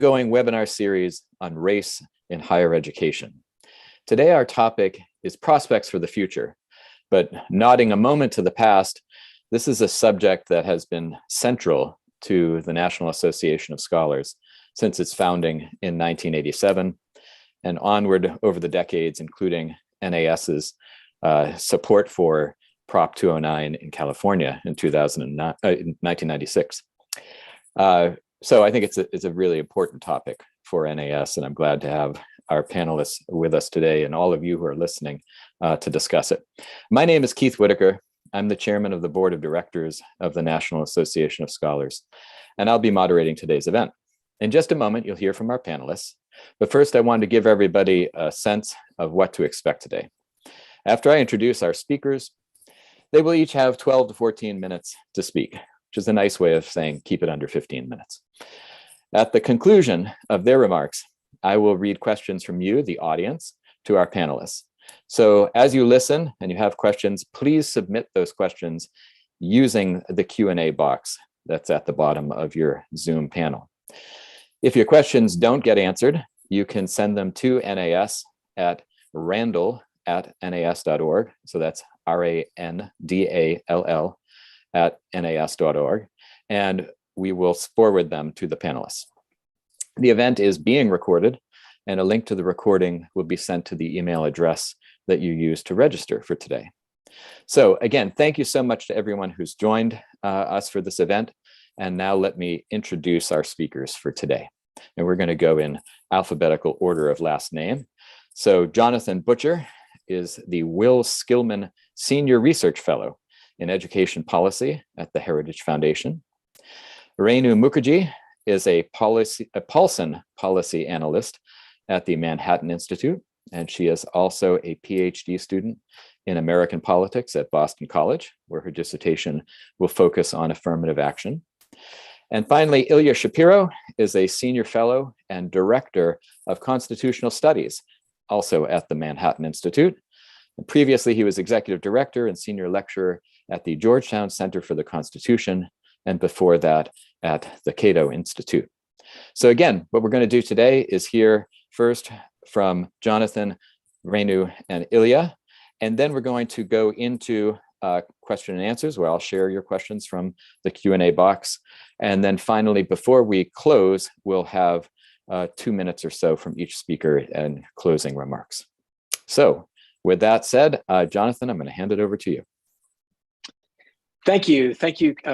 ongoing webinar series on race in higher education. Today, our topic is prospects for the future, but nodding a moment to the past, this is a subject that has been central to the National Association of Scholars since its founding in 1987 and onward over the decades, including NAS's support for Prop 209 in California in 1996. So I think it's a really important topic for NAS, and I'm glad to have our panelists with us today and all of you who are listening to discuss it. My name is Keith Whitaker. I'm the chairman of the board of directors of the National Association of Scholars, and I'll be moderating today's event. In just a moment, you'll hear from our panelists, but first I wanted to give everybody a sense of what to expect today. After I introduce our speakers, they will each have 12 to 14 minutes to speak, which is a nice way of saying keep it under 15 minutes. At the conclusion of their remarks, I will read questions from you, the audience, to our panelists. So as you listen and you have questions, please submit those questions using the Q&A box that's at the bottom of your Zoom panel. If your questions don't get answered, you can send them to NAS at randall@nas.org. So that's RANDALL @nas.org. And we will forward them to the panelists. The event is being recorded, and a link to the recording will be sent to the email address that you use to register for today. So again, thank you so much to everyone who's joined us for this event. And now let me introduce our speakers for today. And we're going to go in alphabetical order of last name. So Jonathan Butcher is the Will Skillman Senior Research Fellow in Education Policy at the Heritage Foundation. Renu Mukherjee is a Paulson Policy Analyst at the Manhattan Institute, and she is also a PhD student in American politics at Boston College, where her dissertation will focus on affirmative action. And finally, Ilya Shapiro is a senior fellow and director of constitutional studies, also at the Manhattan Institute. And previously, he was executive director and senior lecturer at the Georgetown Center for the Constitution, and before that at the Cato Institute. So again, what we're going to do today is hear first from Jonathan, Renu, and Ilya, and then we're going to go into question and answers, where I'll share your questions from the Q&A box. And then finally, before we close, we'll have 2 minutes or so from each speaker and closing remarks. So with that said, Jonathan, I'm going to hand it over to you. Thank you,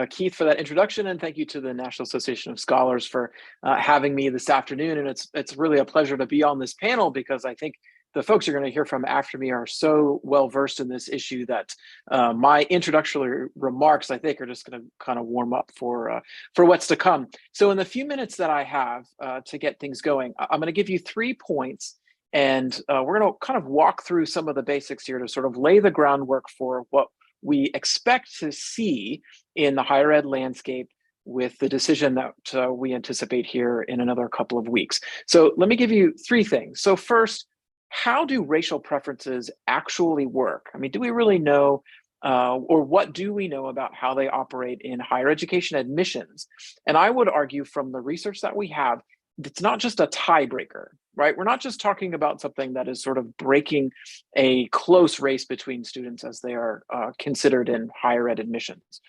Keith, for that introduction, and thank you to the National Association of Scholars for having me this afternoon. And it's really a pleasure to be on this panel, because I think the folks you're going to hear from after me are so well versed in this issue that my introductory remarks, I think, are just going to kind of warm up for what's to come. So in the few minutes that I have to get things going, I'm going to give you 3 points, and we're going to kind of walk through some of the basics here to sort of lay the groundwork for what we expect to see in the higher ed landscape with the decision that we anticipate here in another couple of weeks. So let me give you 3 things. So first, how do racial preferences actually work? I mean, do we really know, or what do we know about how they operate in higher education admissions? And I would argue from the research that we have, it's not just a tiebreaker, right? We're not just talking about something that is sort of breaking a close race between students as they are considered in higher ed admissions.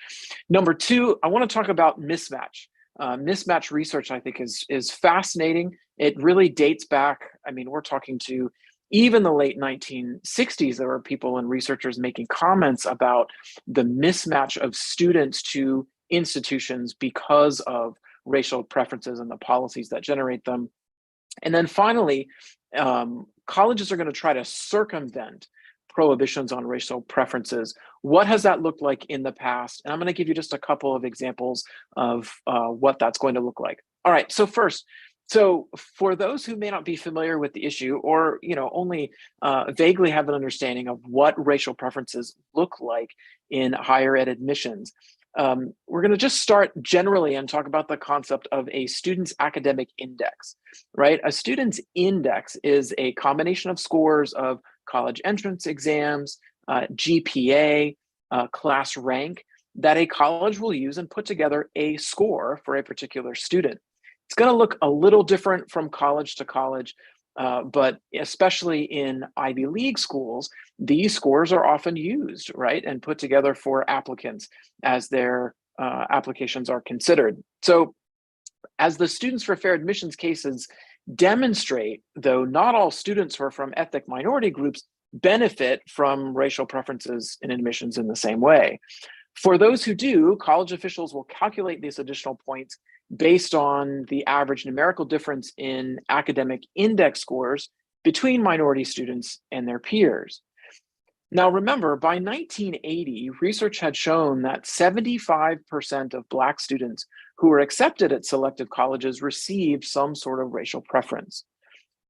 Number 2, I want to talk about mismatch. Mismatch research, I think, is fascinating. It really dates back, I mean, we're talking to even the late 1960s. There were people and researchers making comments about the mismatch of students to institutions because of racial preferences and the policies that generate them. And then finally, colleges are going to try to circumvent prohibitions on racial preferences. What has that looked like in the past? And I'm going to give you just a couple of examples of what that's going to look like. All right, so first, so for those who may not be familiar with the issue, or only vaguely have an understanding of what racial preferences look like in higher ed admissions, we're going to just start generally and talk about the concept of a student's academic index, right? A student's index is a combination of scores of college entrance exams, GPA, class rank, that a college will use and put together a score for a particular student. It's going to look a little different from college to college, but especially in Ivy League schools, these scores are often used, right, and put together for applicants as their applications are considered. So as the Students for Fair Admissions cases demonstrate, though, not all students who are from ethnic minority groups benefit from racial preferences in admissions in the same way. For those who do, college officials will calculate these additional points based on the average numerical difference in academic index scores between minority students and their peers. Now, remember, by 1980, research had shown that 75% of Black students who were accepted at selective colleges received some sort of racial preference.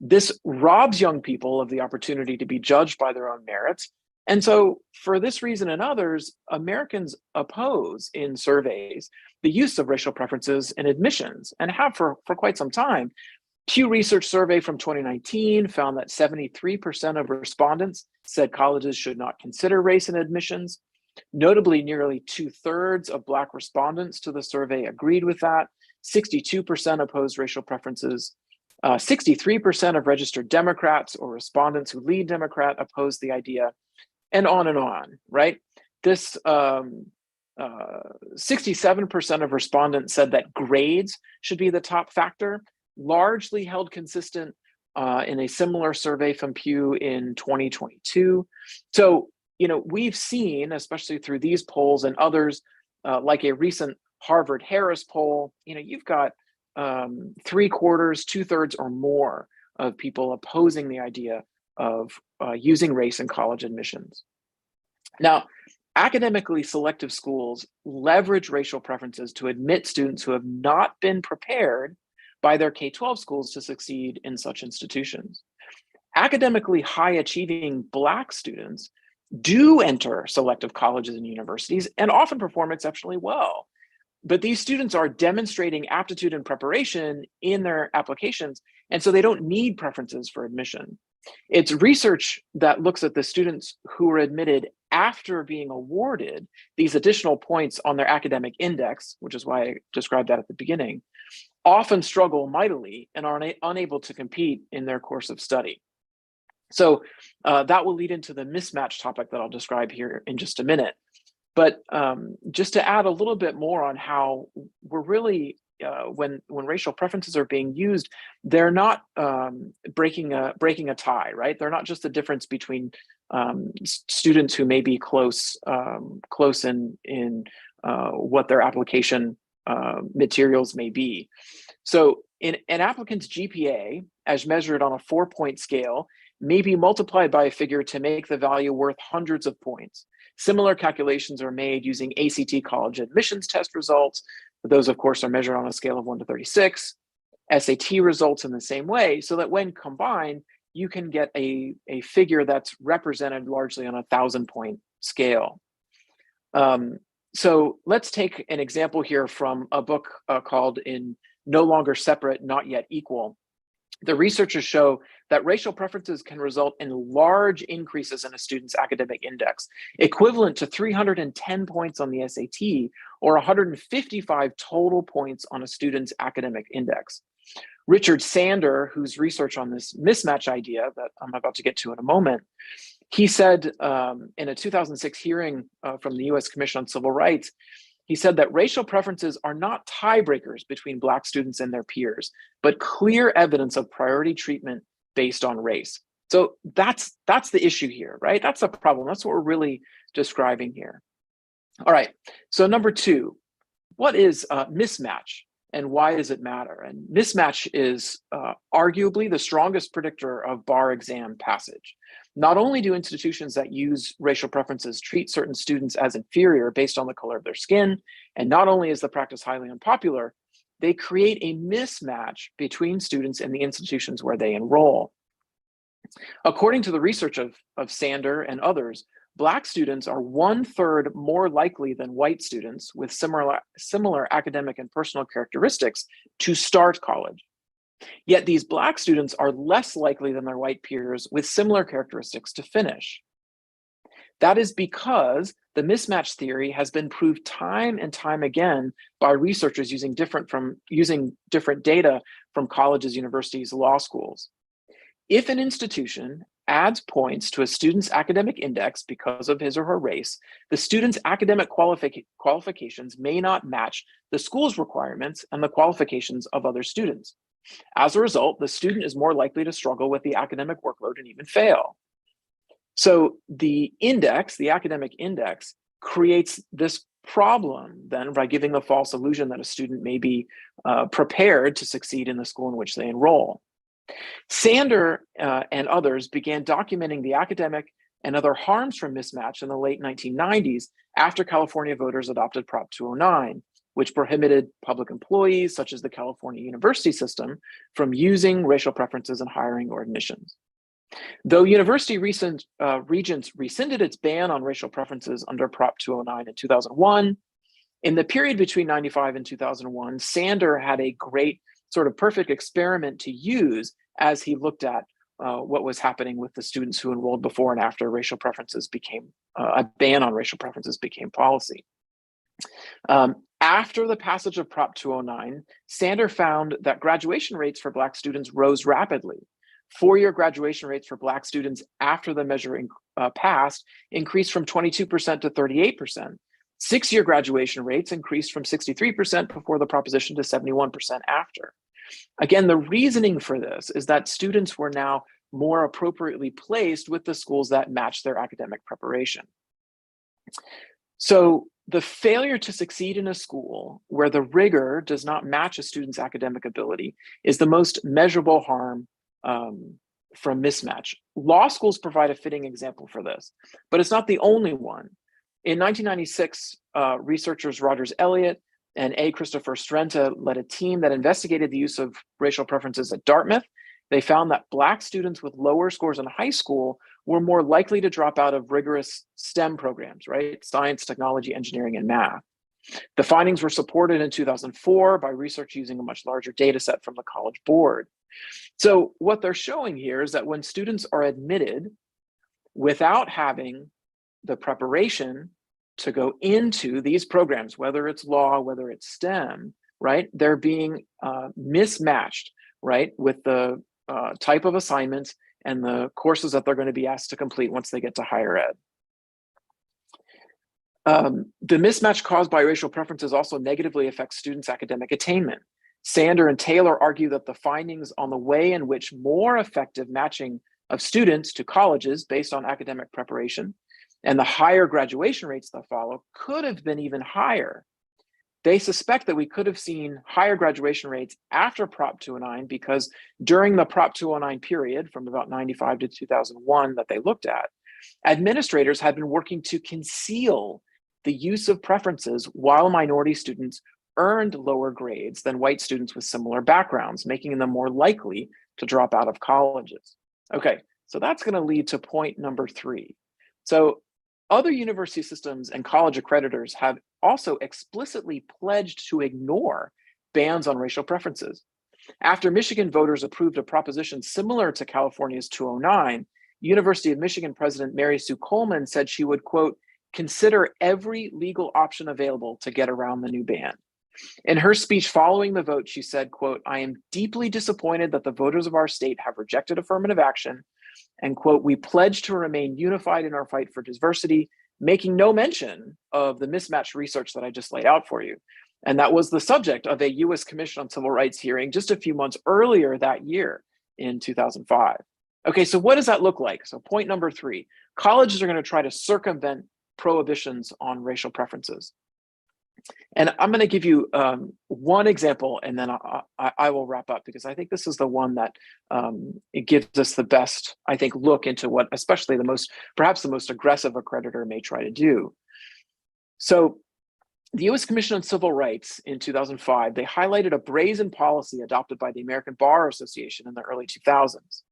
This robs young people of the opportunity to be judged by their own merits. And so, for this reason and others, Americans oppose in surveys the use of racial preferences in admissions, and have for quite some time. Pew Research survey from 2019 found that 73% of respondents said colleges should not consider race in admissions. Notably, nearly 2/3 of Black respondents to the survey agreed with that. 62% opposed racial preferences. 63% of registered Democrats or respondents who lead Democrat opposed the idea, and on, right? This 67% of respondents said that grades should be the top factor, largely held consistent in a similar survey from Pew in 2022. So, we've seen, especially through these polls and others, like a recent Harvard-Harris poll, you've got 3/4, 2/3 or more of people opposing the idea of using race in college admissions. Now, academically selective schools leverage racial preferences to admit students who have not been prepared by their K-12 schools to succeed in such institutions. Academically high-achieving Black students do enter selective colleges and universities and often perform exceptionally well. But these students are demonstrating aptitude and preparation in their applications, and so they don't need preferences for admission. It's research that looks at the students who were admitted after being awarded these additional points on their academic index, which is why I described that at the beginning, often struggle mightily and are unable to compete in their course of study. So that will lead into the mismatch topic that I'll describe here in just a minute. But just to add a little bit more on how we're really, when racial preferences are being used, they're not breaking a tie, right? They're not just the difference between students who may be close in what their application materials may be. So an applicant's GPA, as measured on a 4-point scale, may be multiplied by a figure to make the value worth hundreds of points. Similar calculations are made using ACT college admissions test results. Those, of course, are measured on a scale of 1 to 36. SAT results in the same way, so that when combined, you can get a figure that's represented largely on a 1,000-point scale. So let's take an example here from a book called In No Longer Separate, Not Yet Equal. The researchers show that racial preferences can result in large increases in a student's academic index, equivalent to 310 points on the SAT or 155 total points on a student's academic index. Richard Sander, whose research on this mismatch idea that I'm about to get to in a moment, he said in a 2006 hearing from the US Commission on Civil Rights, he said that racial preferences are not tiebreakers between Black students and their peers, but clear evidence of priority treatment based on race. So that's the issue here, right? That's the problem. That's what we're really describing here. All right, so number 2, what is mismatch and why does it matter? And mismatch is arguably the strongest predictor of bar exam passage. Not only do institutions that use racial preferences treat certain students as inferior based on the color of their skin, and not only is the practice highly unpopular, they create a mismatch between students and the institutions where they enroll. According to the research of Sander and others, Black students are 1/3 more likely than white students with similar academic and personal characteristics to start college. Yet these Black students are less likely than their white peers with similar characteristics to finish. That is because the mismatch theory has been proved time and time again by researchers using different data from colleges, universities, law schools. If an institution adds points to a student's academic index because of his or her race, the student's academic qualifications may not match the school's requirements and the qualifications of other students. As a result, the student is more likely to struggle with the academic workload and even fail. So the index, the academic index, creates this problem then by giving the false illusion that a student may be prepared to succeed in the school in which they enroll. Sander and others began documenting the academic and other harms from mismatch in the late 1990s after California voters adopted Prop 209, which prohibited public employees, such as the California university system, from using racial preferences in hiring or admissions. Though university regents rescinded its ban on racial preferences under Prop 209 in 2001, in the period between 95 and 2001, Sander had a great sort of perfect experiment to use as he looked at what was happening with the students who enrolled before and after racial preferences became, a ban on racial preferences became policy. After the passage of Prop 209, Sander found that graduation rates for Black students rose rapidly. Four-year graduation rates for Black students after the measure passed increased from 22% to 38%. Six-year graduation rates increased from 63% before the proposition to 71% after. Again, the reasoning for this is that students were now more appropriately placed with the schools that match their academic preparation. So the failure to succeed in a school where the rigor does not match a student's academic ability is the most measurable harm from mismatch. Law schools provide a fitting example for this, but it's not the only one. In 1996, researchers Rogers Elliott and A. Christopher Strenta led a team that investigated the use of racial preferences at Dartmouth. They found that Black students with lower scores in high school were more likely to drop out of rigorous STEM programs, right? Science, technology, engineering, and math. The findings were supported in 2004 by research using a much larger data set from the College Board. So what they're showing here is that when students are admitted without having the preparation to go into these programs, whether it's law, whether it's STEM, right? They're being mismatched, right? With the type of assignments and the courses that they're going to be asked to complete once they get to higher ed. The mismatch caused by racial preferences also negatively affects students' academic attainment. Sander and Taylor argue that the findings on the way in which more effective matching of students to colleges based on academic preparation and the higher graduation rates that follow could have been even higher. They suspect that we could have seen higher graduation rates after Prop 209 because during the Prop 209 period from about 95 to 2001 that they looked at, administrators had been working to conceal the use of preferences while minority students earned lower grades than white students with similar backgrounds, making them more likely to drop out of colleges. Okay, so that's going to lead to point number 3. So other university systems and college accreditors have also explicitly pledged to ignore bans on racial preferences. After Michigan voters approved a proposition similar to California's 209, University of Michigan President Mary Sue Coleman said she would, quote, consider every legal option available to get around the new ban. In her speech following the vote, she said, quote, I am deeply disappointed that the voters of our state have rejected affirmative action, and quote, we pledge to remain unified in our fight for diversity, making no mention of the mismatch research that I just laid out for you. And that was the subject of a US Commission on Civil Rights hearing just a few months earlier that year in 2005. Okay, so what does that look like? So point number 3, colleges are going to try to circumvent prohibitions on racial preferences. And I'm going to give you one example, and then I will wrap up because I think this is the one that it gives us the best, I think, look into what especially perhaps the most aggressive accreditor may try to do. So the US Commission on Civil Rights in 2005, they highlighted a brazen policy adopted by the American Bar Association in the early 2000s.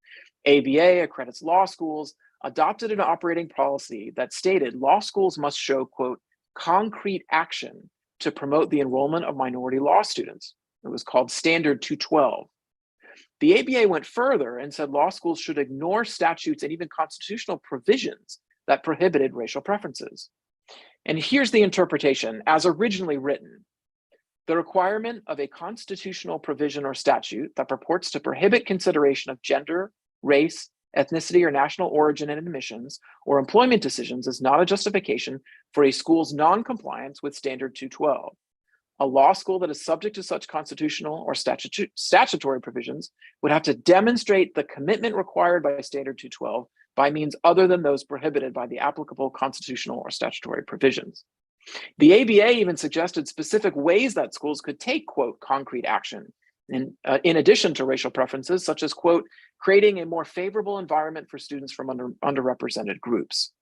ABA accredits law schools, adopted an operating policy that stated law schools must show, quote, concrete action to promote the enrollment of minority law students. It was called Standard 212. The ABA went further and said law schools should ignore statutes and even constitutional provisions that prohibited racial preferences. And here's the interpretation as originally written. The requirement of a constitutional provision or statute that purports to prohibit consideration of gender, race, ethnicity, or national origin in admissions or employment decisions is not a justification for a school's non-compliance with Standard 212. A law school that is subject to such constitutional or statutory provisions would have to demonstrate the commitment required by Standard 212 by means other than those prohibited by the applicable constitutional or statutory provisions. The ABA even suggested specific ways that schools could take, quote, concrete action in addition to racial preferences, such as, quote, creating a more favorable environment for students from underrepresented groups.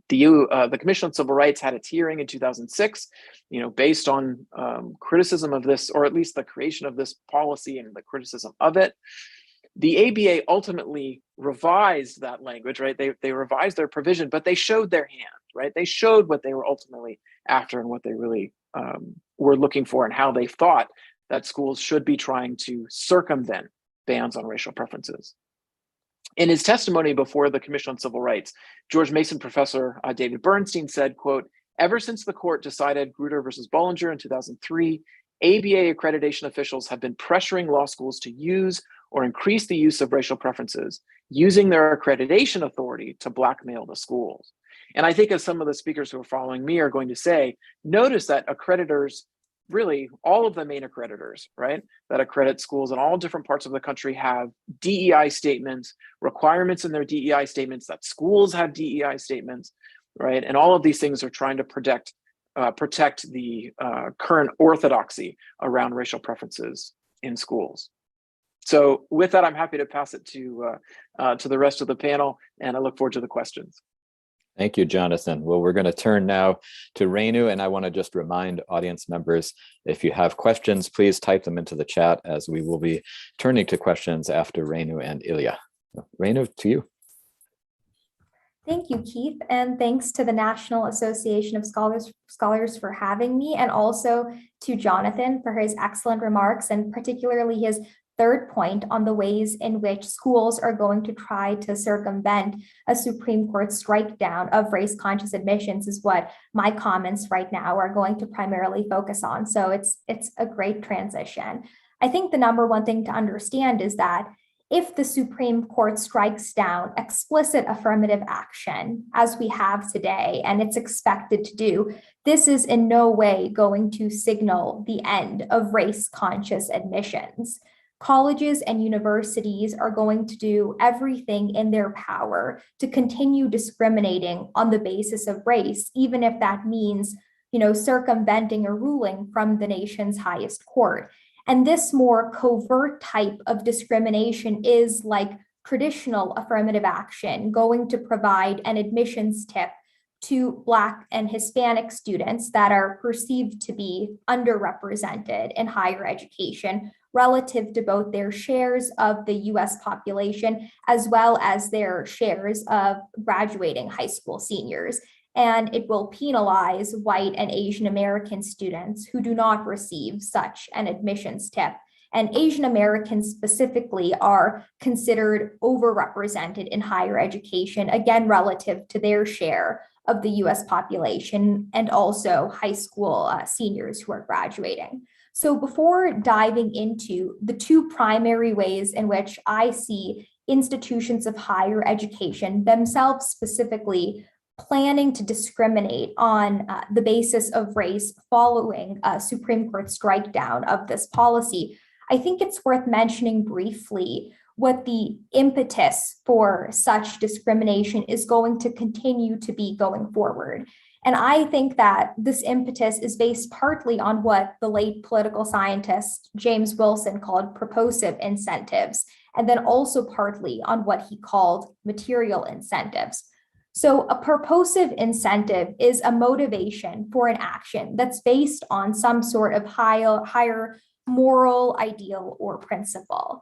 The Commission on Civil Rights had its hearing in 2006, based on criticism of this, or at least the creation of this policy and the criticism of it. The ABA ultimately revised that language, right? They revised their provision, but they showed their hand, right? They showed what they were ultimately after and what they really were looking for and how they thought that schools should be trying to circumvent bans on racial preferences. In his testimony before the Commission on Civil Rights, George Mason professor David Bernstein said, quote, ever since the court decided Grutter versus Bollinger in 2003, ABA accreditation officials have been pressuring law schools to use or increase the use of racial preferences, using their accreditation authority to blackmail the schools. And I think as some of the speakers who are following me are going to say, notice that accreditors, really all of the main accreditors, right, that accredit schools in all different parts of the country have DEI statements, requirements in their DEI statements, that schools have DEI statements, right? And all of these things are trying to protect the current orthodoxy around racial preferences in schools. So with that, I'm happy to pass it to the rest of the panel, and I look forward to the questions. Thank you, Jonathan. Well, we're going to turn now to Renu, and I want to just remind audience members, if you have questions, please type them into the chat, as we will be turning to questions after Renu and Ilya. Renu, to you. Thank you, Keith, and thanks to the National Association of Scholars for having me, and also to Jonathan for his excellent remarks, and particularly his third point on the ways in which schools are going to try to circumvent a Supreme Court strike down of race-conscious admissions is what my comments right now are going to primarily focus on. So it's a great transition. I think the number one thing to understand is that if the Supreme Court strikes down explicit affirmative action, as we have today, and it's expected to do, this is in no way going to signal the end of race-conscious admissions. Colleges and universities are going to do everything in their power to continue discriminating on the basis of race, even if that means, circumventing a ruling from the nation's highest court. And this more covert type of discrimination is, like traditional affirmative action, going to provide an admissions tip to Black and Hispanic students that are perceived to be underrepresented in higher education relative to both their shares of the US population as well as their shares of graduating high school seniors. And it will penalize white and Asian American students who do not receive such an admissions tip. And Asian Americans specifically are considered overrepresented in higher education, again, relative to their share of the US population, and also high school seniors who are graduating. So before diving into the two primary ways in which I see institutions of higher education themselves specifically planning to discriminate on the basis of race following a Supreme Court strike down of this policy, I think it's worth mentioning briefly what the impetus for such discrimination is going to continue to be going forward. And I think that this impetus is based partly on what the late political scientist James Wilson called purposive incentives, and then also partly on what he called material incentives. So a purposive incentive is a motivation for an action that's based on some sort of higher moral ideal or principle.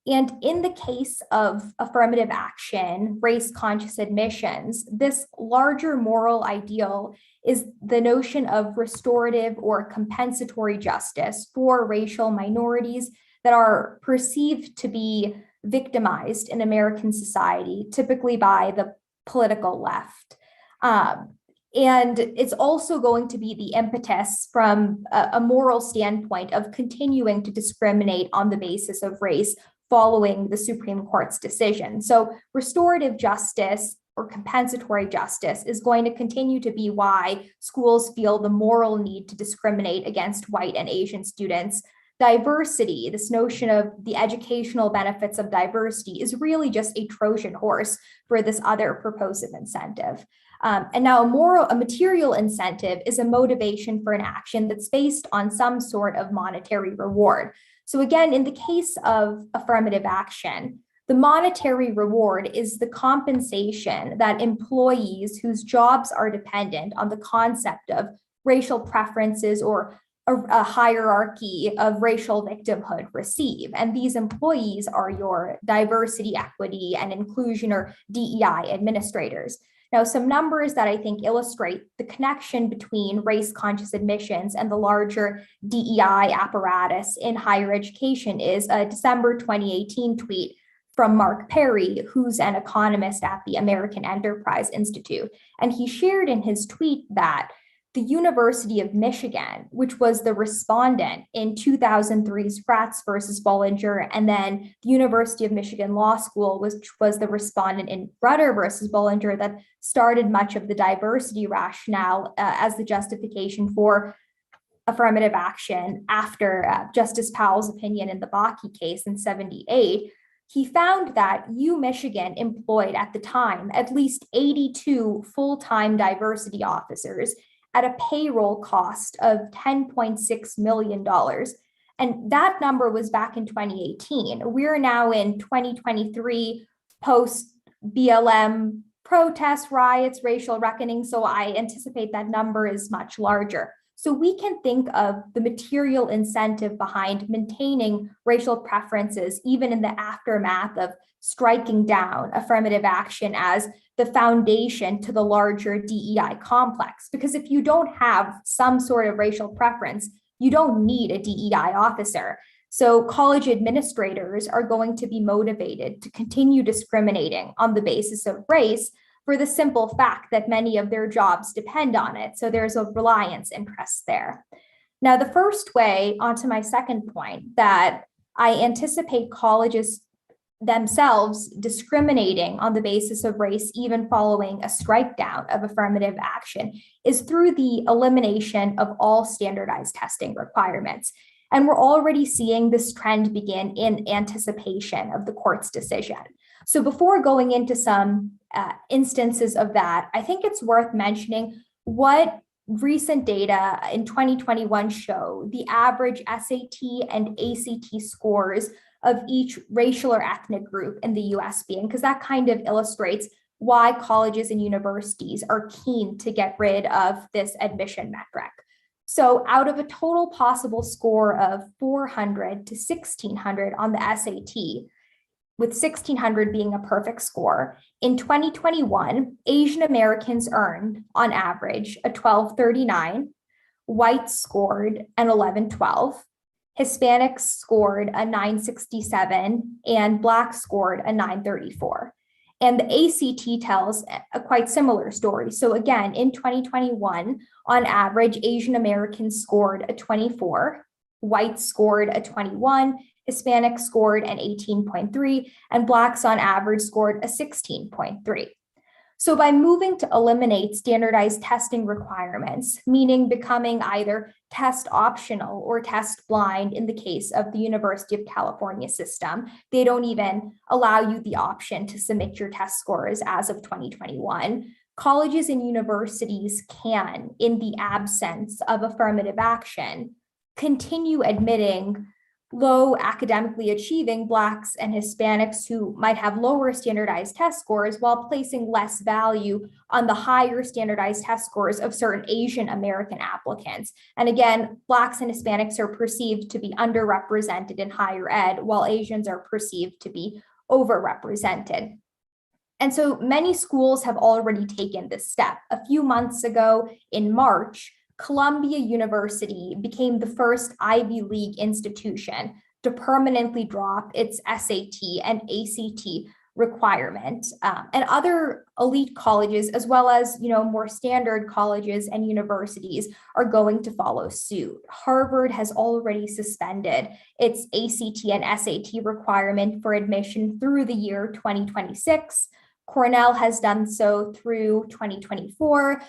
And in the case of affirmative action, race-conscious admissions, this larger moral ideal is the notion of restorative or compensatory justice for racial minorities that are perceived to be victimized in American society, typically by the political left. And it's also going to be the impetus from a moral standpoint of continuing to discriminate on the basis of race following the Supreme Court's decision. So restorative justice or compensatory justice is going to continue to be why schools feel the moral need to discriminate against white and Asian students. Diversity, this notion of the educational benefits of diversity, is really just a Trojan horse for this other purposive incentive. And now a material incentive is a motivation for an action that's based on some sort of monetary reward. So again, in the case of affirmative action, the monetary reward is the compensation that employees whose jobs are dependent on the concept of racial preferences or a hierarchy of racial victimhood receive. And these employees are your diversity, equity, and inclusion or DEI administrators. Now, some numbers that I think illustrate the connection between race-conscious admissions and the larger DEI apparatus in higher education is a December 2018 tweet from Mark Perry, who's an economist at the American Enterprise Institute. And he shared in his tweet that the University of Michigan, which was the respondent in 2003's Gratz versus Bollinger, and then the University of Michigan Law School, which was the respondent in Rudder versus Bollinger, that started much of the diversity rationale as the justification for affirmative action after Justice Powell's opinion in the Bakke case in '78. He found that Michigan employed at the time at least 82 full-time diversity officers at a payroll cost of $10.6 million. And that number was back in 2018. We're now in 2023, post BLM protests, riots, racial reckoning. So I anticipate that number is much larger. So we can think of the material incentive behind maintaining racial preferences, even in the aftermath of striking down affirmative action, as the foundation to the larger DEI complex. Because if you don't have some sort of racial preference, you don't need a DEI officer. So college administrators are going to be motivated to continue discriminating on the basis of race for the simple fact that many of their jobs depend on it. So there's a reliance interest there. Now, the first way, onto my second point, that I anticipate colleges themselves discriminating on the basis of race, even following a strike down of affirmative action, is through the elimination of all standardized testing requirements. And we're already seeing this trend begin in anticipation of the court's decision. So before going into some instances of that, I think it's worth mentioning what recent data in 2021 show the average SAT and ACT scores of each racial or ethnic group in the US being, because that kind of illustrates why colleges and universities are keen to get rid of this admission metric. So out of a total possible score of 400 to 1600 on the SAT, with 1600 being a perfect score, in 2021, Asian Americans earned, on average, a 1239, whites scored an 1112, Hispanics scored a 967, and Blacks scored a 934. And the ACT tells a quite similar story. So again, in 2021, on average, Asian Americans scored a 24, whites scored a 21, Hispanics scored an 18.3, and Blacks on average scored a 16.3. So by moving to eliminate standardized testing requirements, meaning becoming either test optional or test blind in the case of the University of California system, they don't even allow you the option to submit your test scores as of 2021. Colleges and universities can, in the absence of affirmative action, continue admitting low academically achieving Blacks and Hispanics who might have lower standardized test scores, while placing less value on the higher standardized test scores of certain Asian American applicants. And again, Blacks and Hispanics are perceived to be underrepresented in higher ed, while Asians are perceived to be overrepresented. And so many schools have already taken this step. A few months ago, in March, Columbia University became the first Ivy League institution to permanently drop its SAT and ACT requirement. And other elite colleges, as well as more standard colleges and universities, are going to follow suit. Harvard has already suspended its ACT and SAT requirement for admission through the year 2026. Cornell has done so through 2024.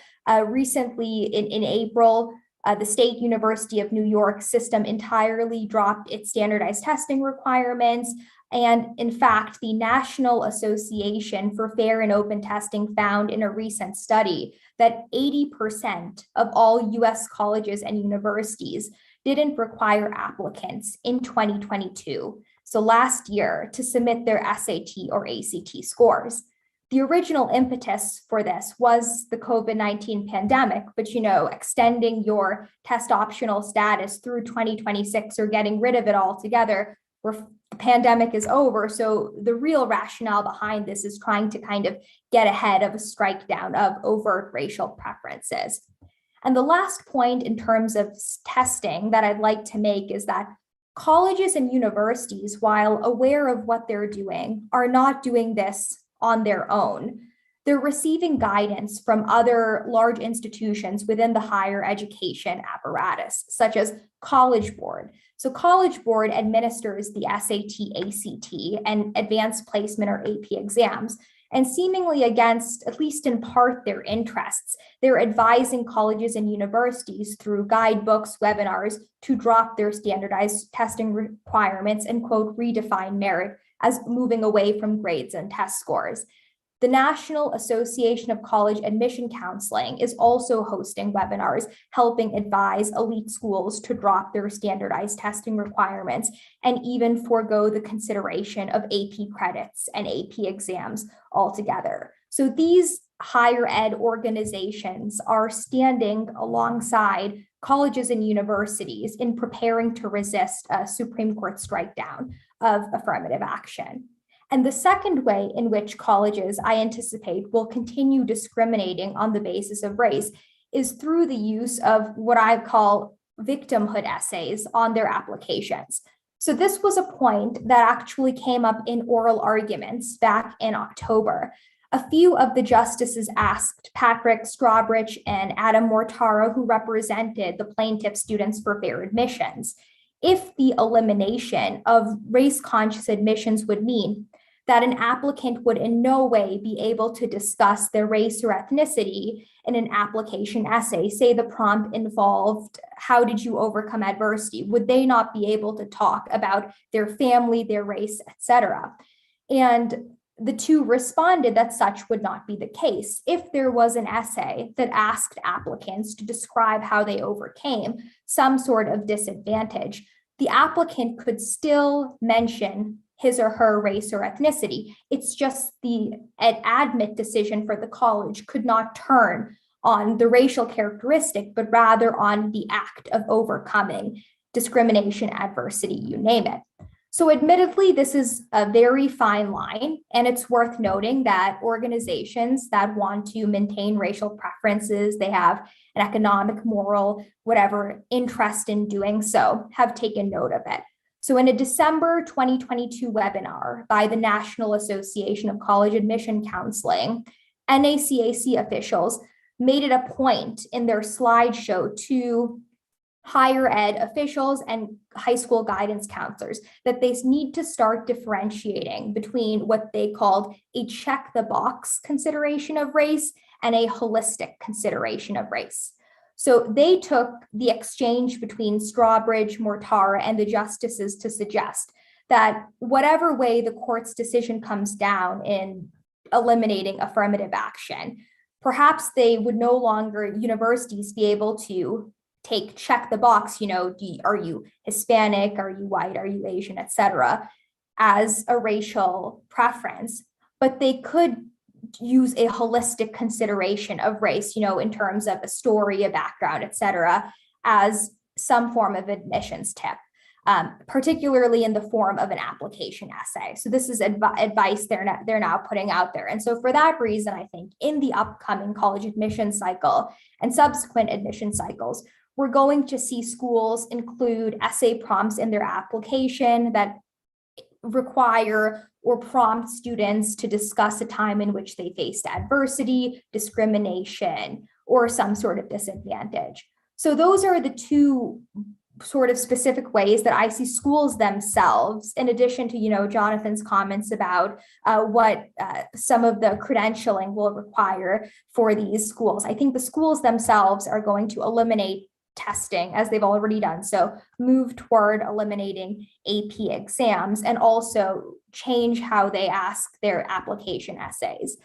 Recently, in April, the State University of New York system entirely dropped its standardized testing requirements. And in fact, the National Association for Fair and Open Testing found in a recent study that 80% of all US colleges and universities didn't require applicants in 2022, so last year, to submit their SAT or ACT scores. The original impetus for this was the COVID-19 pandemic, but extending your test optional status through 2026 or getting rid of it altogether, where the pandemic is over. So the real rationale behind this is trying to kind of get ahead of a strike down of overt racial preferences. And the last point in terms of testing that I'd like to make is that colleges and universities, while aware of what they're doing, are not doing this on their own. They're receiving guidance from other large institutions within the higher education apparatus, such as College Board. So College Board administers the SAT, ACT, and advanced placement or AP exams. And seemingly against, at least in part, their interests, they're advising colleges and universities through guidebooks, webinars, to drop their standardized testing requirements and, quote, redefine merit as moving away from grades and test scores. The National Association of College Admission Counseling is also hosting webinars helping advise elite schools to drop their standardized testing requirements and even forego the consideration of AP credits and AP exams altogether. So these higher ed organizations are standing alongside colleges and universities in preparing to resist a Supreme Court strike down of affirmative action. And the second way in which colleges, I anticipate, will continue discriminating on the basis of race is through the use of what I call victimhood essays on their applications. So this was a point that actually came up in oral arguments back in October. A few of the justices asked Patrick Strawbridge and Adam Mortara, who represented the plaintiff students for fair admissions, if the elimination of race-conscious admissions would mean that an applicant would in no way be able to discuss their race or ethnicity in an application essay. Say the prompt involved, how did you overcome adversity? Would they not be able to talk about their family, their race, etc.? And the two responded that such would not be the case. If there was an essay that asked applicants to describe how they overcame some sort of disadvantage, the applicant could still mention his or her race or ethnicity. It's just the admit decision for the college could not turn on the racial characteristic, but rather on the act of overcoming discrimination, adversity, you name it. So admittedly, this is a very fine line, and it's worth noting that organizations that want to maintain racial preferences, they have an economic, moral, whatever interest in doing so, have taken note of it. So in a December 2022 webinar by the National Association of College Admission Counseling, NACAC officials made it a point in their slideshow to higher ed officials and high school guidance counselors that they need to start differentiating between what they called a check the box consideration of race and a holistic consideration of race. So they took the exchange between Strawbridge, Mortara, and the justices to suggest that whatever way the court's decision comes down in eliminating affirmative action, perhaps they would no longer, universities, be able to check the box, are you Hispanic, are you white, are you Asian, etc., as a racial preference, but they could use a holistic consideration of race, in terms of a story, a background, etc., as some form of admissions tip, particularly in the form of an application essay. So this is advice they're now putting out there. And so for that reason, I think in the upcoming college admission cycle and subsequent admission cycles, we're going to see schools include essay prompts in their application that require or prompt students to discuss a time in which they faced adversity, discrimination, or some sort of disadvantage. So those are the two sort of specific ways that I see schools themselves, in addition to, Jonathan's comments about what some of the credentialing will require for these schools. I think the schools themselves are going to eliminate testing, as they've already done. So move toward eliminating AP exams and also change how they ask their application essays.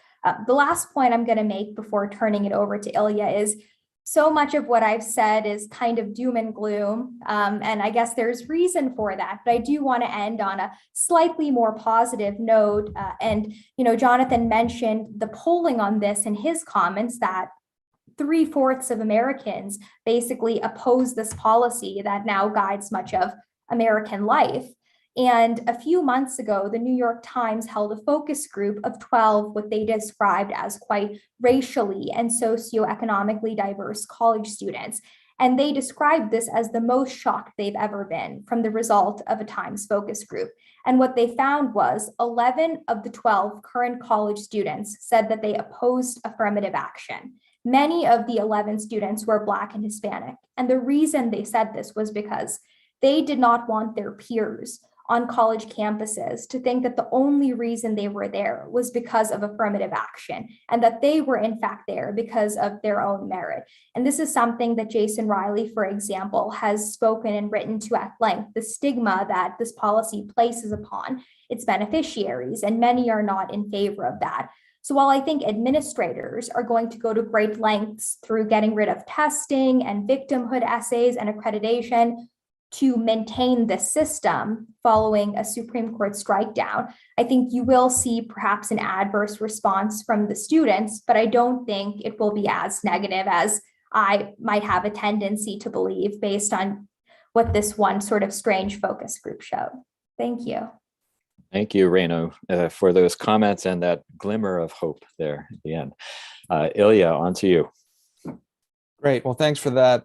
The last point I'm going to make before turning it over to Ilya is so much of what I've said is kind of doom and gloom, and I guess there's reason for that, but I do want to end on a slightly more positive note. And Jonathan mentioned the polling on this in his comments, that 3/4 of Americans basically oppose this policy that now guides much of American life. And a few months ago, the New York Times held a focus group of 12, what they described as quite racially and socioeconomically diverse college students. And they described this as the most shocked they've ever been from the result of a Times focus group. And what they found was 11 of the 12 current college students said that they opposed affirmative action. Many of the 11 students were Black and Hispanic. And the reason they said this was because they did not want their peers on college campuses to think that the only reason they were there was because of affirmative action, and that they were in fact there because of their own merit. And this is something that Jason Riley, for example, has spoken and written to at length, the stigma that this policy places upon its beneficiaries, and many are not in favor of that. So while I think administrators are going to go to great lengths through getting rid of testing and victimhood essays and accreditation to maintain the system following a Supreme Court strike down, I think you will see perhaps an adverse response from the students, but I don't think it will be as negative as I might have a tendency to believe based on what this one sort of strange focus group showed. Thank you. Thank you, Renu, for those comments and that glimmer of hope there at the end. Ilya, on to you. Great. Well, thanks for that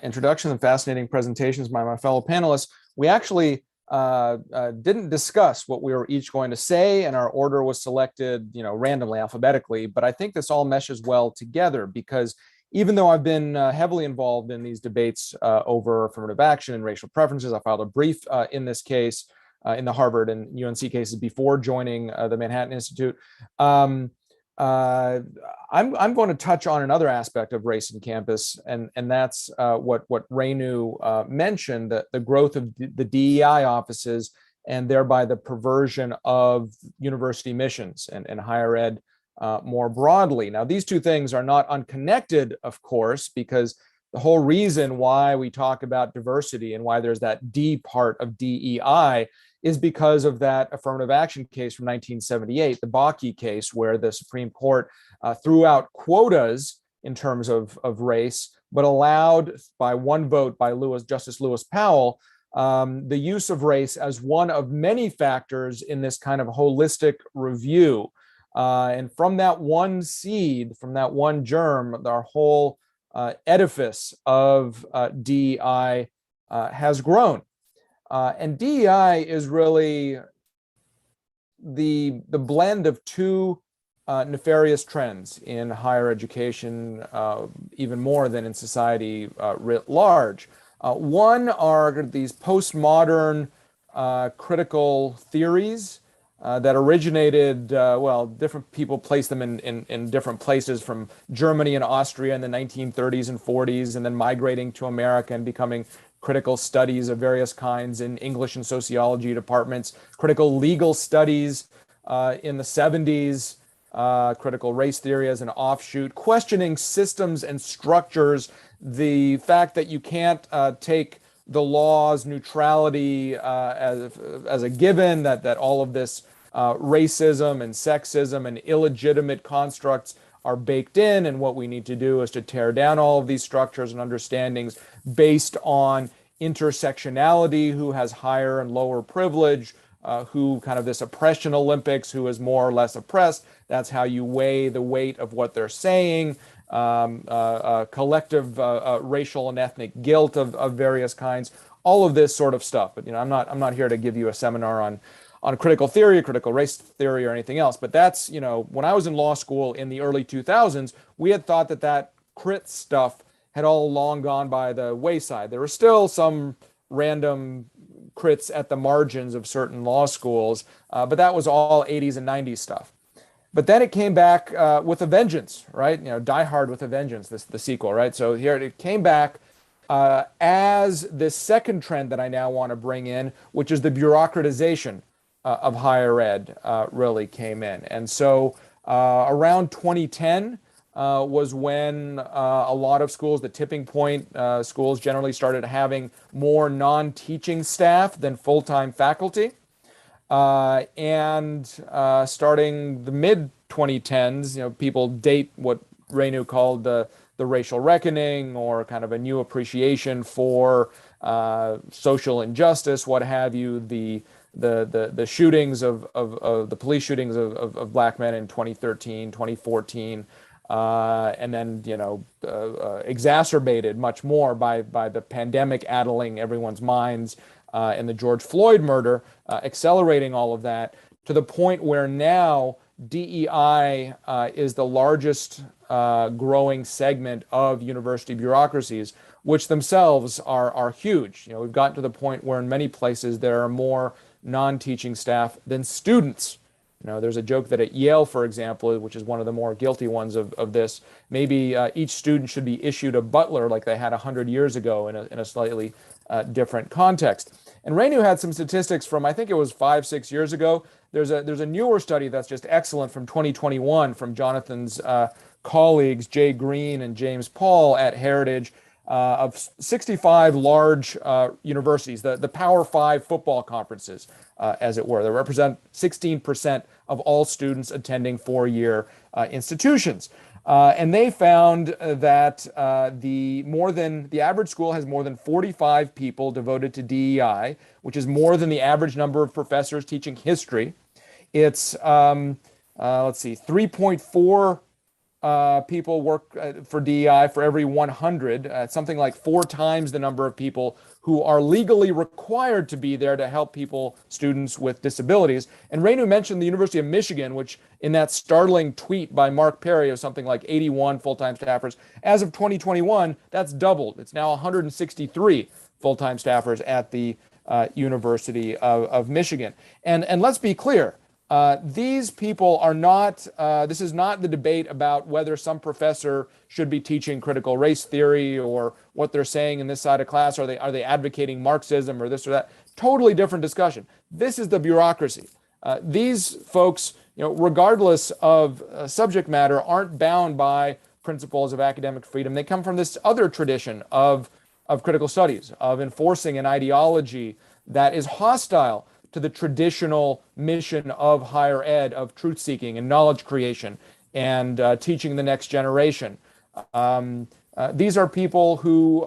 introduction and fascinating presentations by my fellow panelists. We actually didn't discuss what we were each going to say, and our order was selected, randomly, alphabetically. But I think this all meshes well together, because even though I've been heavily involved in these debates over affirmative action and racial preferences, I filed a brief in this case, in the Harvard and UNC cases before joining the Manhattan Institute. I'm going to touch on another aspect of race in campus, and that's what Renu mentioned, the growth of the DEI offices, and thereby the perversion of university missions and higher ed more broadly. Now, these two things are not unconnected, of course, because the whole reason why we talk about diversity and why there's that D part of DEI is because of that affirmative action case from 1978, the Bakke case, where the Supreme Court threw out quotas in terms of race, but allowed, by one vote by Justice Lewis Powell, the use of race as one of many factors in this kind of holistic review. And from that one seed, from that one germ, our whole edifice of DEI has grown. And DEI is really the blend of two nefarious trends in higher education, even more than in society writ large. One are these postmodern critical theories that originated, different people place them in different places, from Germany and Austria in the 1930s and 40s, and then migrating to America and becoming critical studies of various kinds in English and sociology departments, critical legal studies in the 70s, critical race theory as an offshoot, questioning systems and structures, the fact that you can't take the law's neutrality as a given, that all of this racism and sexism and illegitimate constructs are baked in, and what we need to do is to tear down all of these structures and understandings based on intersectionality, who has higher and lower privilege, who kind of this oppression Olympics, who is more or less oppressed. That's how you weigh the weight of what they're saying, collective racial and ethnic guilt of various kinds. all of this sort of stuff. But I'm not here to give you a seminar on critical theory, critical race theory, or anything else. But that's, when I was in law school in the early 2000s, we had thought that crit stuff had all long gone by the wayside. There were still some random crits at the margins of certain law schools, but that was all 80s and 90s stuff. But then it came back with a vengeance, right? Die Hard with a Vengeance, the sequel, right? So here it came back as this second trend that I now want to bring in, which is the bureaucratization of higher ed really came in. And so around 2010 was when a lot of schools, the tipping point schools, generally started having more non-teaching staff than full-time faculty. And starting the mid-2010s, people date what Renu called the racial reckoning, or kind of a new appreciation for social injustice, what have you, the shootings of the police shootings of black men in 2013, 2014, and then exacerbated much more by the pandemic addling everyone's minds, and the George Floyd murder, accelerating all of that to the point where now DEI is the largest growing segment of university bureaucracies, which themselves are huge. We've gotten to the point where in many places there are more non-teaching staff than students. There's a joke that at Yale, for example, which is one of the more guilty ones of this, maybe each student should be issued a butler like they had 100 years ago in a slightly different context. And Renu had some statistics from, I think it was 5-6 years ago. There's a newer study that's just excellent from 2021 from Jonathan's colleagues, Jay Green and James Paul at Heritage, of 65 large universities, the Power 5 football conferences, as it were. They represent 16% of all students attending four-year institutions. And they found that the average school has more than 45 people devoted to DEI, which is more than the average number of professors teaching history. It's 3.4 people work for DEI for every 100, something like 4 times the number of people who are legally required to be there to help students with disabilities. And Renu mentioned the University of Michigan, which in that startling tweet by Mark Perry of something like 81 full-time staffers, as of 2021, that's doubled. It's now 163 full-time staffers at the University of Michigan. And let's be clear, these people are not, this is not the debate about whether some professor should be teaching critical race theory or what they're saying in this side of class. Are they advocating Marxism or this or that? Totally different discussion. This is the bureaucracy. These folks, regardless of subject matter, aren't bound by principles of academic freedom. They come from this other tradition of critical studies, of enforcing an ideology that is hostile to the traditional mission of higher ed, of truth seeking and knowledge creation and teaching the next generation. These are people who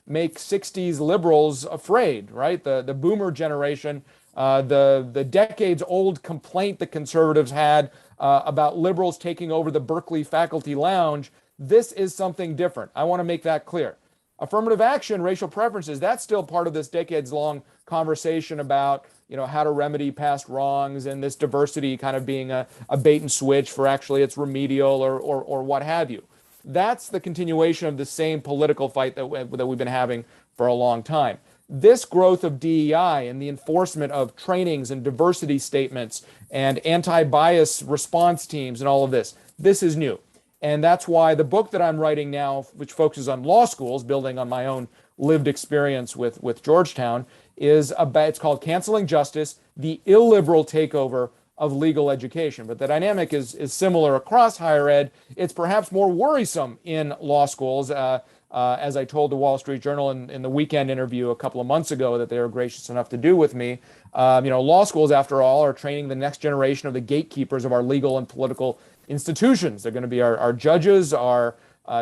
make 60s liberals afraid, right? The boomer generation, the decades old complaint that conservatives had about liberals taking over the Berkeley faculty lounge. This is something different. I want to make that clear. Affirmative action, racial preferences, that's still part of this decades-long conversation about how to remedy past wrongs and this diversity kind of being a bait and switch for actually it's remedial or what have you. That's the continuation of the same political fight that we've been having for a long time. This growth of DEI and the enforcement of trainings and diversity statements and anti-bias response teams and all of this is new. And that's why the book that I'm writing now, which focuses on law schools, building on my own lived experience with Georgetown, it's called Canceling Justice, the Illiberal Takeover of Legal Education. But the dynamic is similar across higher ed. It's perhaps more worrisome in law schools, as I told the Wall Street Journal in the weekend interview a couple of months ago that they were gracious enough to do with me. Law schools, after all, are training the next generation of the gatekeepers of our legal and political institutions. They're going to be our judges, our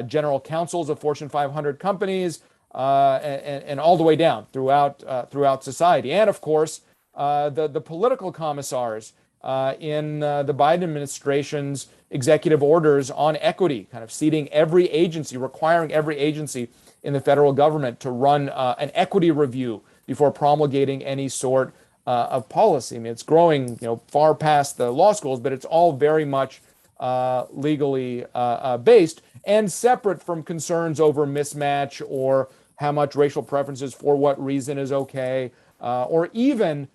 general counsels of Fortune 500 companies, and all the way down throughout society. And of course, the political commissars in the Biden administration's executive orders on equity, kind of seating every agency, requiring every agency in the federal government to run an equity review before promulgating any sort of policy. I mean, it's growing, far past the law schools, but it's all very much legally based and separate from concerns over mismatch or how much racial preferences for what reason is okay, or even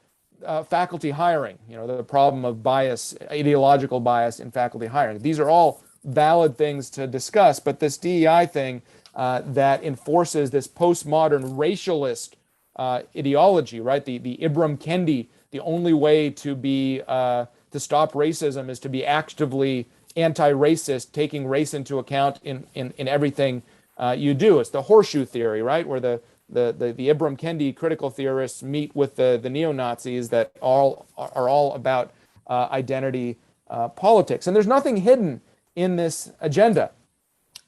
faculty hiring, the problem of bias, ideological bias in faculty hiring. These are all valid things to discuss, but this DEI thing that enforces this postmodern racialist ideology, right? The Ibram Kendi, the only way to be to stop racism is to be actively anti-racist, taking race into account in everything you do. It's the horseshoe theory, right? Where the Ibram Kendi critical theorists meet with the neo-Nazis that are all about identity politics. And there's nothing hidden in this agenda.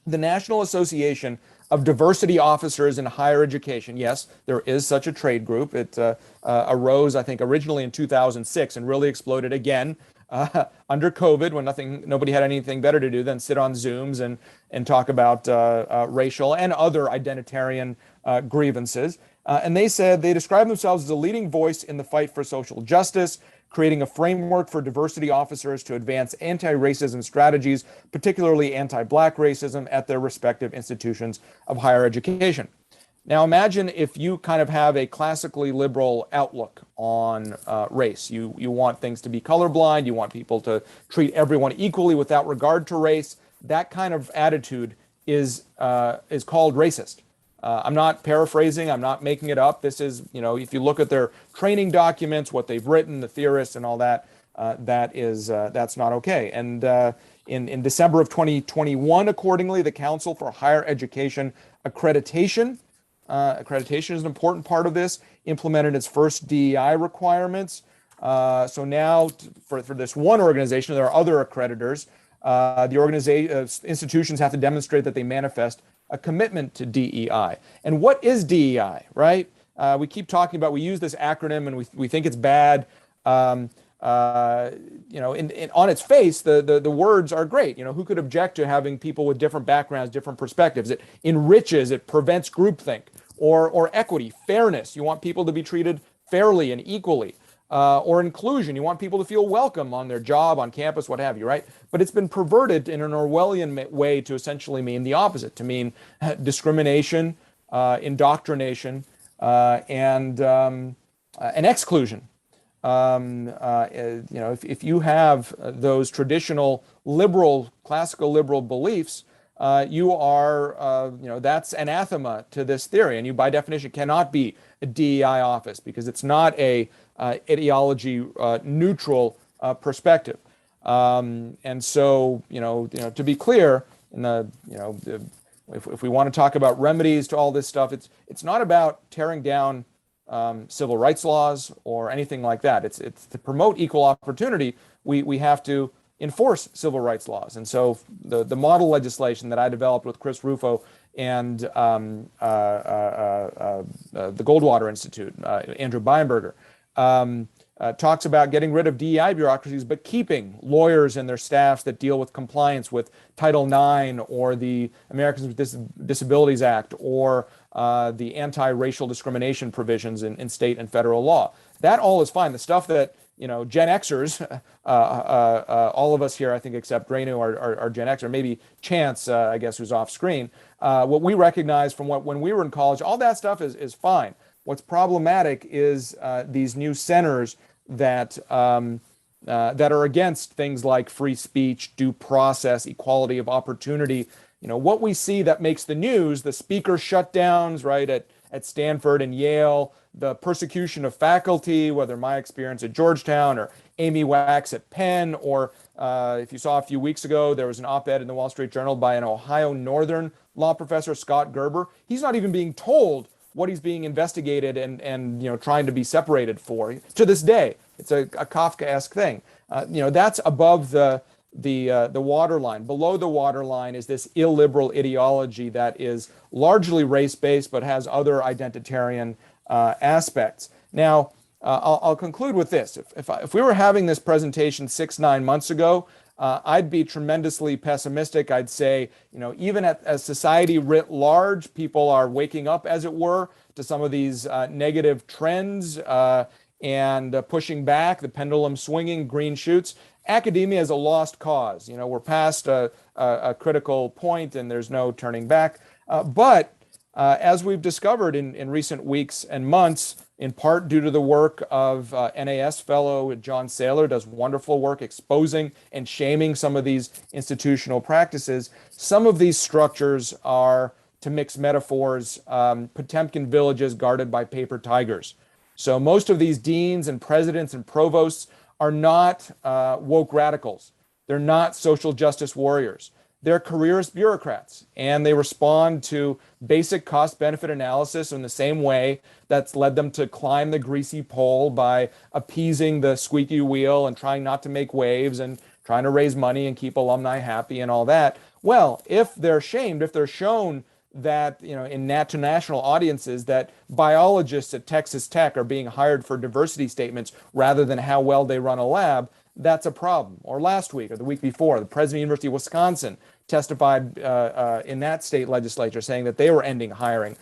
The National Association of Diversity Officers in Higher Education, yes, there is such a trade group. It arose, I think, originally in 2006 and really exploded again under COVID, when nobody had anything better to do than sit on Zooms and talk about racial and other identitarian grievances. And they said they describe themselves as a leading voice in the fight for social justice, creating a framework for diversity officers to advance anti-racism strategies, particularly anti-Black racism, at their respective institutions of higher education. Now imagine if you kind of have a classically liberal outlook on race. You want things to be colorblind, you want people to treat everyone equally without regard to race. That kind of attitude is called racist. I'm not paraphrasing, I'm not making it up. This is, if you look at their training documents, what they've written, the theorists and all that, that's not okay. And in December of 2021, accordingly, the Council for Higher Education Accreditation is an important part of this, implemented its first DEI requirements. So now for this one organization, there are other accreditors. The institutions have to demonstrate that they manifest a commitment to DEI. And what is DEI, right? We keep talking about, we use this acronym and we think it's bad. On its face, the words are great. Who could object to having people with different backgrounds, different perspectives? It enriches, it prevents groupthink, or equity, fairness. You want people to be treated fairly and equally. Or inclusion. You want people to feel welcome on their job, on campus, what have you, right? But it's been perverted in an Orwellian way to essentially mean the opposite, to mean discrimination, indoctrination, and exclusion. If you have those traditional classical liberal beliefs, you are, that's anathema to this theory, and you by definition cannot be a DEI office because it's not a ideology neutral perspective. And so, to be clear, if we want to talk about remedies to all this stuff, it's not about tearing down civil rights laws or anything like that. It's to promote equal opportunity. We have to enforce civil rights laws. And so the model legislation that I developed with Chris Rufo and the Goldwater Institute, Andrew Beinberger, talks about getting rid of DEI bureaucracies, but keeping lawyers and their staffs that deal with compliance with Title IX or the Americans with Disabilities Act or the anti-racial discrimination provisions in state and federal law. That all is fine. The stuff that Gen Xers, all of us here, I think, except Renu are Gen X, or maybe Chance, I guess, who's off screen. What we recognize from when we were in college, all that stuff is fine. What's problematic is these new centers that are against things like free speech, due process, equality of opportunity. What we see that makes the news, the speaker shutdowns, right, at Stanford and Yale, the persecution of faculty, whether my experience at Georgetown or Amy Wax at Penn, or if you saw a few weeks ago, there was an op-ed in the Wall Street Journal by an Ohio Northern law professor, Scott Gerber. He's not even being told what he's being investigated and trying to be separated for to this day. It's a Kafkaesque thing. That's above the waterline. Below the waterline is this illiberal ideology that is largely race-based but has other identitarian aspects. Now, I'll conclude with this. If we were having this presentation 6-9 months ago, I'd be tremendously pessimistic. I'd say, even as society writ large, people are waking up, as it were, to some of these negative trends and pushing back, the pendulum swinging, green shoots. Academia is a lost cause. We're past a critical point and there's no turning back. But as we've discovered in recent weeks and months, in part due to the work of NAS fellow John Saylor, does wonderful work exposing and shaming some of these institutional practices. Some of these structures are, to mix metaphors, Potemkin villages guarded by paper tigers. So most of these deans and presidents and provosts are not woke radicals. They're not social justice warriors. They're careerist bureaucrats, and they respond to basic cost-benefit analysis in the same way that's led them to climb the greasy pole by appeasing the squeaky wheel and trying not to make waves and trying to raise money and keep alumni happy and all that. Well, if they're shamed, if they're shown that, in to national audiences, that biologists at Texas Tech are being hired for diversity statements rather than how well they run a lab, that's a problem. Or last week or the week before, the president of the University of Wisconsin testified in that state legislature saying that they were ending hiring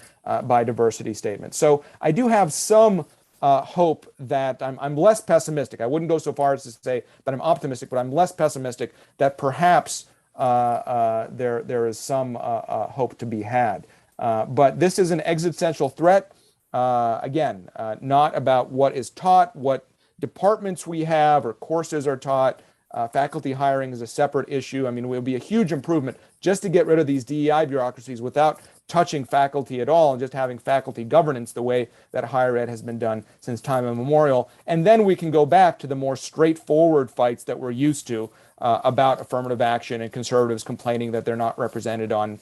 by diversity statements. So I do have some hope that I'm less pessimistic. I wouldn't go so far as to say that I'm optimistic, but I'm less pessimistic that perhaps there is some hope to be had. But this is an existential threat. Again, not about what is taught, what departments we have or courses are taught. Faculty hiring is a separate issue. I mean, it will be a huge improvement just to get rid of these DEI bureaucracies without touching faculty at all and just having faculty governance the way that higher ed has been done since time immemorial. And then we can go back to the more straightforward fights that we're used to about affirmative action and conservatives complaining that they're not represented on,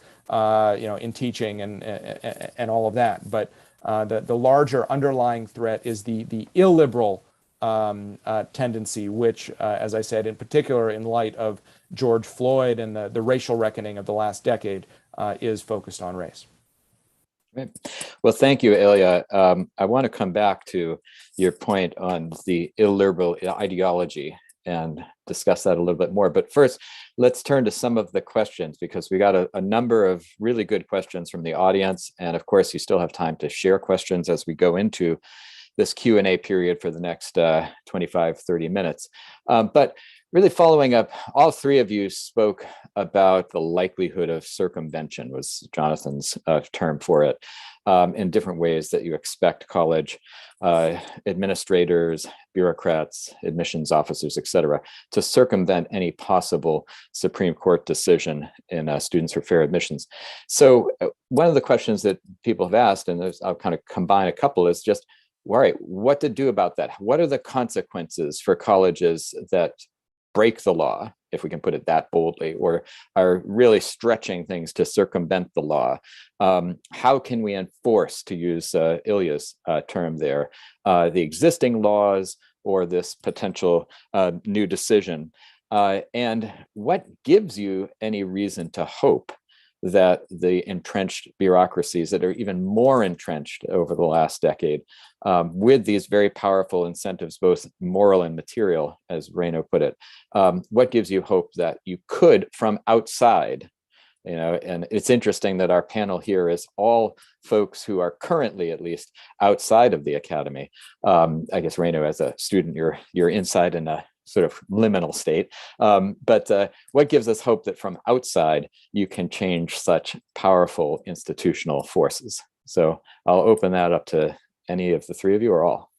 in teaching and all of that. But the larger underlying threat is the illiberal tendency, which, as I said, in particular in light of George Floyd and the racial reckoning of the last decade, is focused on race. Right. Well, thank you, Ilya. I want to come back to your point on the illiberal ideology and discuss that a little bit more. But first, let's turn to some of the questions, because we got a number of really good questions from the audience. And of course, you still have time to share questions as we go into this Q&A period for the next 25, 30 minutes. But really following up, all three of you spoke about the likelihood of circumvention, was Jonathan's term for it, in different ways that you expect college administrators, bureaucrats, admissions officers, et cetera, to circumvent any possible Supreme Court decision in Students for Fair Admissions. So one of the questions that people have asked, and I'll kind of combine a couple, is just, all right, what to do about that? What are the consequences for colleges that break the law, if we can put it that boldly, or are really stretching things to circumvent the law? How can we enforce, to use Ilya's term there, the existing laws or this potential new decision? And what gives you any reason to hope that the entrenched bureaucracies that are even more entrenched over the last decade, with these very powerful incentives, both moral and material, as Renu put it, what gives you hope that you could, from outside, and it's interesting that our panel here is all folks who are currently, at least, outside of the academy. I guess, Renu, as a student, you're inside in a sort of liminal state. But what gives us hope that from outside, you can change such powerful institutional forces? So I'll open that up to any of the three of you, or all.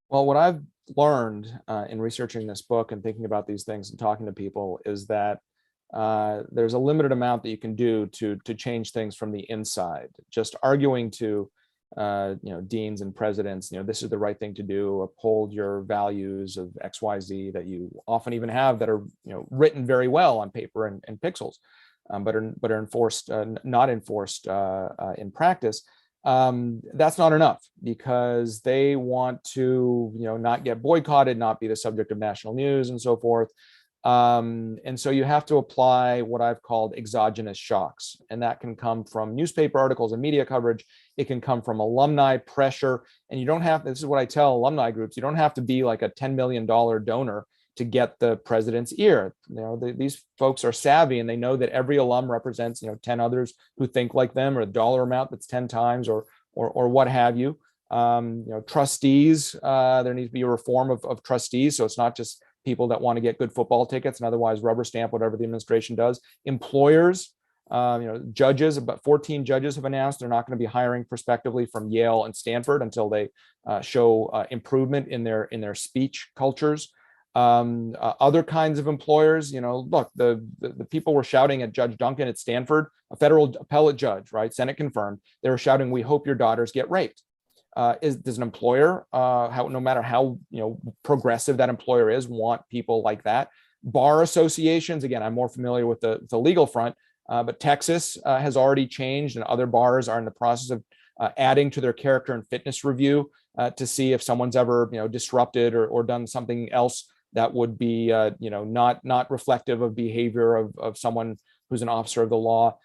Well, what I've learned in researching this book and thinking about these things and talking to people is that there's a limited amount that you can do to change things from the inside. Just arguing to deans and presidents, this is the right thing to do, uphold your values of XYZ that you often even have that are, written very well on paper and pixels, but are enforced, not enforced in practice. That's not enough, because they want to, not get boycotted, not be the subject of national news and so forth. And so you have to apply what I've called exogenous shocks, and that can come from newspaper articles and media coverage. It can come from alumni pressure, and you don't have, this is what I tell alumni groups, you don't have to be like a $10 million donor to get the president's ear. These folks are savvy, and they know that every alum represents 10 others who think like them, or a dollar amount that's 10 times, or what have you. Trustees, there needs to be a reform of trustees, so it's not just people that want to get good football tickets and otherwise rubber stamp whatever the administration does. Employers, judges, about 14 judges have announced they're not going to be hiring prospectively from Yale and Stanford until they show improvement in their speech cultures. Other kinds of employers, look, the people were shouting at Judge Duncan at Stanford, a federal appellate judge, right? Senate confirmed. They were shouting, "We hope your daughters get raped." Does an employer, no matter how progressive that employer is, want people like that? Bar associations, again, I'm more familiar with the legal front, but Texas has already changed, and other bars are in the process of adding to their character and fitness review to see if someone's ever disrupted or done something else that would be not reflective of behavior of someone who's an officer of the law.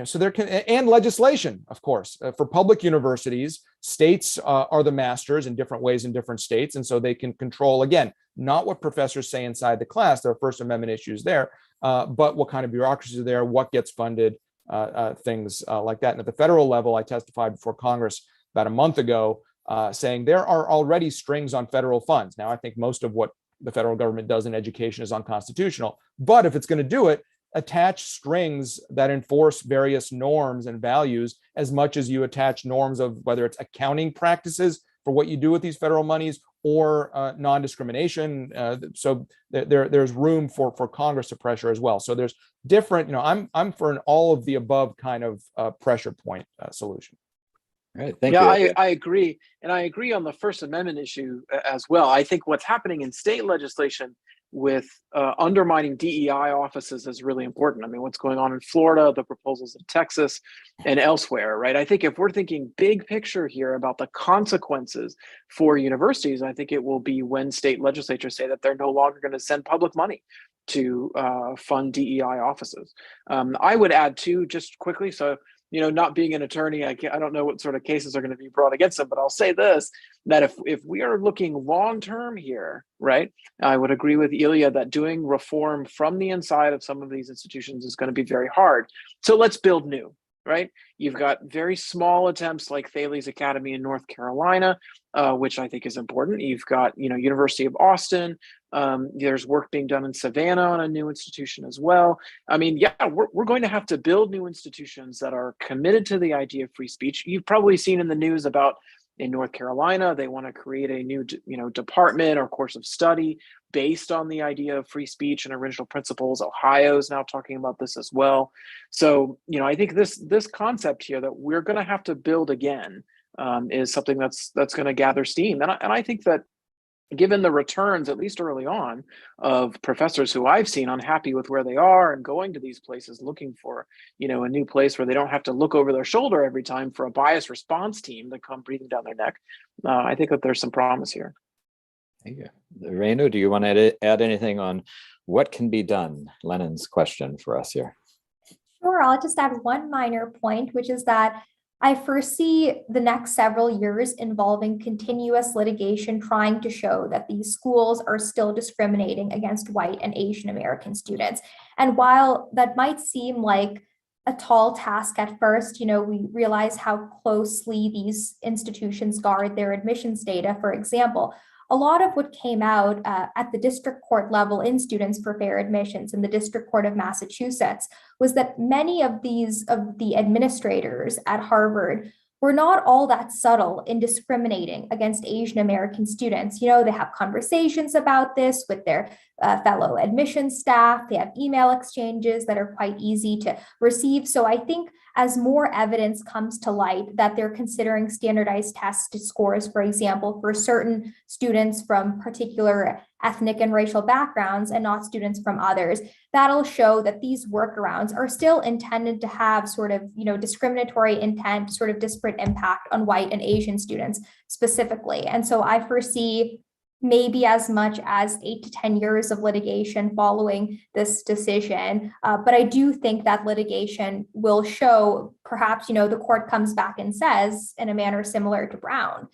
So there can, and legislation, of course, for public universities, states are the masters in different ways in different states. And so they can control, again, not what professors say inside the class, there are First Amendment issues there, but what kind of bureaucracy is there, what gets funded, things like that. And at the federal level, I testified before Congress about a month ago saying there are already strings on federal funds. Now, I think most of what the federal government does in education is unconstitutional, but if it's going to do it, attach strings that enforce various norms and values as much as you attach norms of whether it's accounting practices for what you do with these federal monies or non-discrimination. So there's room for Congress to pressure as well. So there's different, I'm for an all of the above kind of pressure point solution. All right, thank you. I agree. And I agree on the First Amendment issue as well. I think what's happening in state legislation with undermining DEI offices is really important. I mean, what's going on in Florida, the proposals in Texas and elsewhere, right? I think if we're thinking big picture here about the consequences for universities, I think it will be when state legislatures say that they're no longer going to send public money to fund DEI offices. I would add too, just quickly, so not being an attorney, I don't know what sort of cases are going to be brought against them, but I'll say this, that if we are looking long-term here, right, I would agree with Ilya that doing reform from the inside of some of these institutions is going to be very hard. So let's build new, right? You've got very small attempts like Thales Academy in North Carolina, which I think is important. You've got, University of Austin. There's work being done in Savannah on a new institution as well. I mean, yeah, we're going to have to build new institutions that are committed to the idea of free speech. You've probably seen in the news about in North Carolina, they want to create a new, department or course of study based on the idea of free speech and original principles. Ohio is now talking about this as well. So, I think this concept here that we're going to have to build again is something that's going to gather steam. And I think that given the returns, at least early on, of professors who I've seen unhappy with where they are and going to these places looking for, a new place where they don't have to look over their shoulder every time for a bias response team to come breathing down their neck, I think that there's some promise here. Thank you. Renu, do you want to add anything on what can be done? Lennon's question for us here. Sure, I'll just add one minor point, which is that I foresee the next several years involving continuous litigation trying to show that these schools are still discriminating against white and Asian American students. And while that might seem like a tall task at first, we realize how closely these institutions guard their admissions data. For example, a lot of what came out at the district court level in Students for Fair Admissions in the District Court of Massachusetts was that many of the administrators at Harvard were not all that subtle in discriminating against Asian American students. They have conversations about this with their fellow admissions staff. They have email exchanges that are quite easy to receive. So I think as more evidence comes to light that they're considering standardized test scores, for example, for certain students from particular ethnic and racial backgrounds and not students from others, that'll show that these workarounds are still intended to have sort of, discriminatory intent, sort of disparate impact on white and Asian students specifically. And so I foresee maybe as much as 8 to 10 years of litigation following this decision. But I do think that litigation will show, perhaps, the court comes back and says in a manner similar to Brown,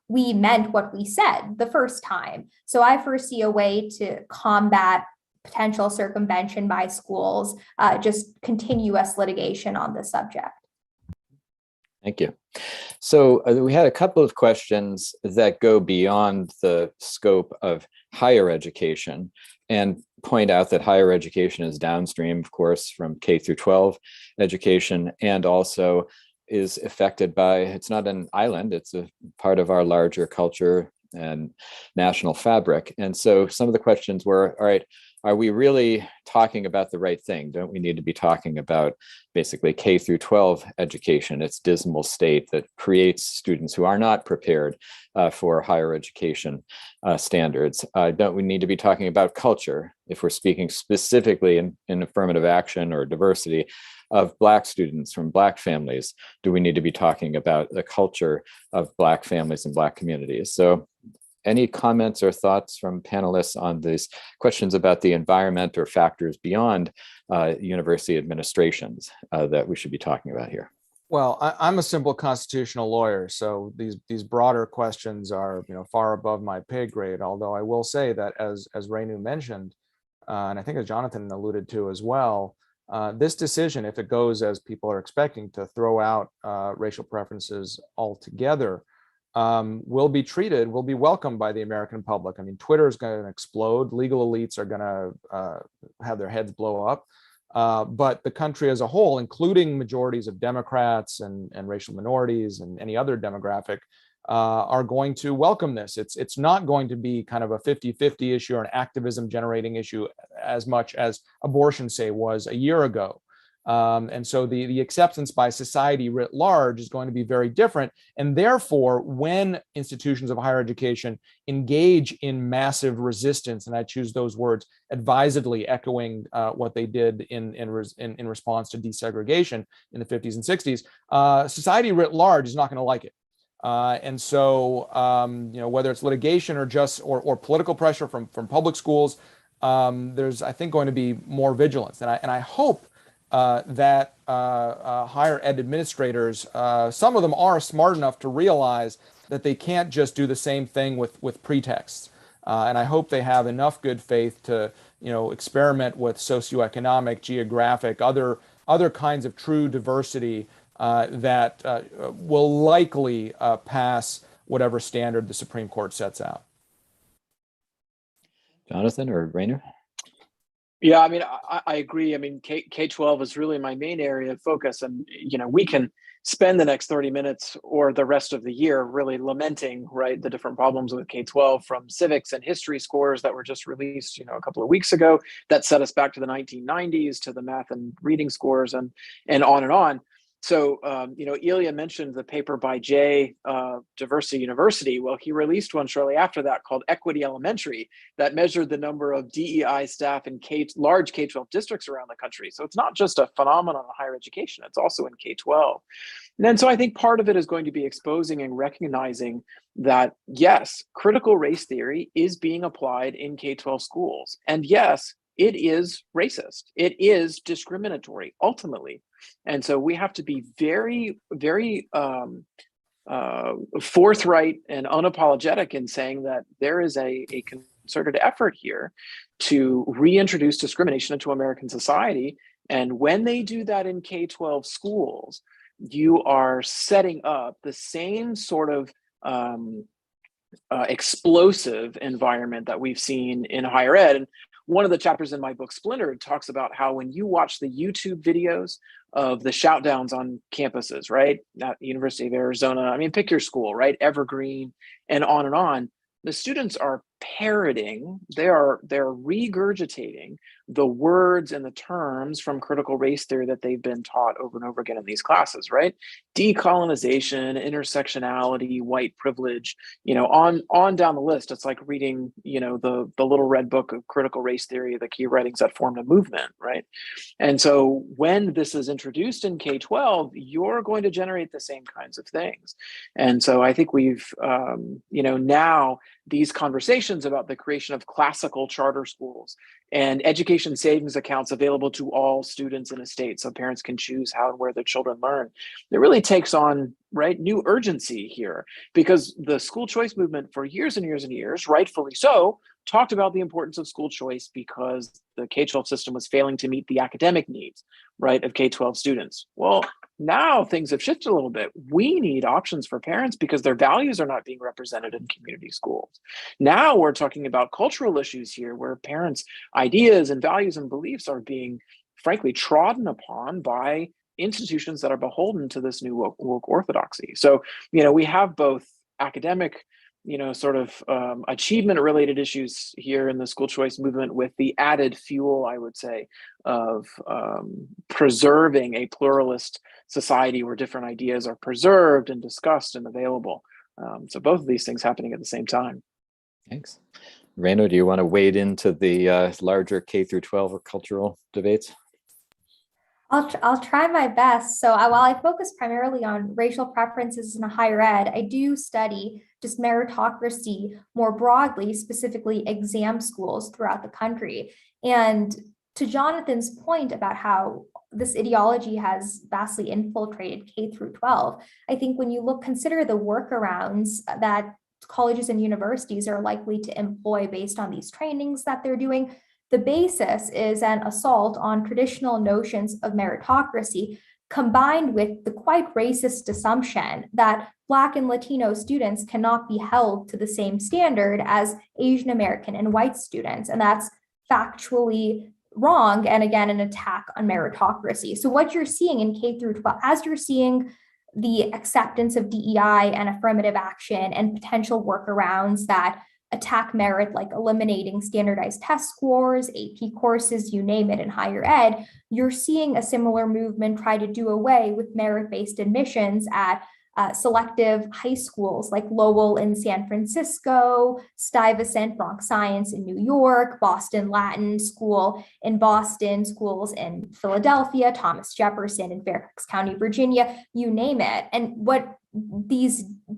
we meant what we said the first time. So I foresee a way to combat potential circumvention by schools, just continuous litigation on this subject. Thank you. So we had a couple of questions that go beyond the scope of higher education and point out that higher education is downstream, of course, from K through 12 education, and also is affected by, it's not an island, it's a part of our larger culture and national fabric. And so some of the questions were, all right, are we really talking about the right thing? Don't we need to be talking about basically K through 12 education, its dismal state that creates students who are not prepared for higher education standards? Don't we need to be talking about culture if we're speaking specifically in affirmative action or diversity of Black students from Black families? Do we need to be talking about the culture of Black families and Black communities? So any comments or thoughts from panelists on these questions about the environment or factors beyond university administrations that we should be talking about here? Well, I'm a simple constitutional lawyer, so these broader questions are, far above my pay grade. Although I will say that, as Renu mentioned, and I think as Jonathan alluded to as well, this decision, if it goes as people are expecting, to throw out racial preferences altogether, will be welcomed by the American public. I mean, Twitter is going to explode. Legal elites are going to have their heads blow up. But the country as a whole, including majorities of Democrats and racial minorities and any other demographic, are going to welcome this. It's not going to be kind of a 50-50 issue or an activism generating issue as much as abortion, say, was a year ago. And so the acceptance by society writ large is going to be very different. And therefore, when institutions of higher education engage in massive resistance, and I choose those words advisedly, echoing what they did in response to desegregation in the 50s and 60s, society writ large is not going to like it. And so, whether it's litigation or just or political pressure from public schools, there's, I think, going to be more vigilance. And I hope that higher ed administrators, some of them are smart enough to realize that they can't just do the same thing with pretexts. And I hope they have enough good faith to, experiment with socioeconomic, geographic, other kinds of true diversity that will likely pass whatever standard the Supreme Court sets out. Jonathan or Renu? Yeah, I mean, I agree. I mean, K-12 is really my main area of focus. And, we can spend the next 30 minutes or the rest of the year really lamenting, right, the different problems with K-12, from civics and history scores that were just released, a couple of weeks ago that set us back to the 1990s, to the math and reading scores, and on and on. So, Ilya mentioned the paper by Jay, Diversity University. Well, he released one shortly after that called Equity Elementary that measured the number of DEI staff in large K-12 districts around the country. So it's not just a phenomenon in higher education, it's also in K-12. And then so I think part of it is going to be exposing and recognizing that, yes, critical race theory is being applied in K-12 schools. And yes, it is racist. It is discriminatory, ultimately. And so we have to be very, very forthright and unapologetic in saying that there is a concerted effort here to reintroduce discrimination into American society. And when they do that in K-12 schools, you are setting up the same sort of explosive environment that we've seen in higher ed. And one of the chapters in my book, Splinter, talks about how when you watch the YouTube videos of the shoutdowns on campuses, right, at the University of Arizona, I mean, pick your school, right, Evergreen, and on, the students are parroting, they're regurgitating the words and the terms from critical race theory that they've been taught over and over again in these classes, right? Decolonization, intersectionality, white privilege, on down the list. It's like reading, the little red book of critical race theory, the key writings that formed a movement, right? And so when this is introduced in K-12, you're going to generate the same kinds of things. And so I think we've, now these conversations about the creation of classical charter schools and education savings accounts available to all students in a state so parents can choose how and where their children learn, it really takes on, right, new urgency here, because the school choice movement for years and years and years, rightfully so, talked about the importance of school choice because the K-12 system was failing to meet the academic needs, right, of K-12 students. Well, now things have shifted a little bit. We need options for parents because their values are not being represented in community schools. Now we're talking about cultural issues here where parents' ideas and values and beliefs are being, frankly, trodden upon by institutions that are beholden to this new woke orthodoxy. So, we have both academic, sort of achievement related issues here in the school choice movement with the added fuel, I would say, of preserving a pluralist society where different ideas are preserved and discussed and available. So both of these things happening at the same time. Thanks. Renu, do you want to wade into the larger K through 12 or cultural debates? I'll try my best. So while I focus primarily on racial preferences in higher ed, I do study just meritocracy more broadly, specifically exam schools throughout the country. And to Jonathan's point about how this ideology has vastly infiltrated K through 12, I think when you consider the workarounds that colleges and universities are likely to employ based on these trainings that they're doing, the basis is an assault on traditional notions of meritocracy, combined with the quite racist assumption that Black and Latino students cannot be held to the same standard as Asian American and white students. And that's factually wrong, and again, an attack on meritocracy. So what you're seeing in K through 12, as you're seeing the acceptance of DEI and affirmative action and potential workarounds that attack merit, like eliminating standardized test scores, AP courses, you name it, in higher ed, you're seeing a similar movement try to do away with merit-based admissions at selective high schools like Lowell in San Francisco, Stuyvesant Bronx Science in New York, Boston Latin School in Boston, schools in Philadelphia, Thomas Jefferson in Fairfax County, Virginia, you name it. And what the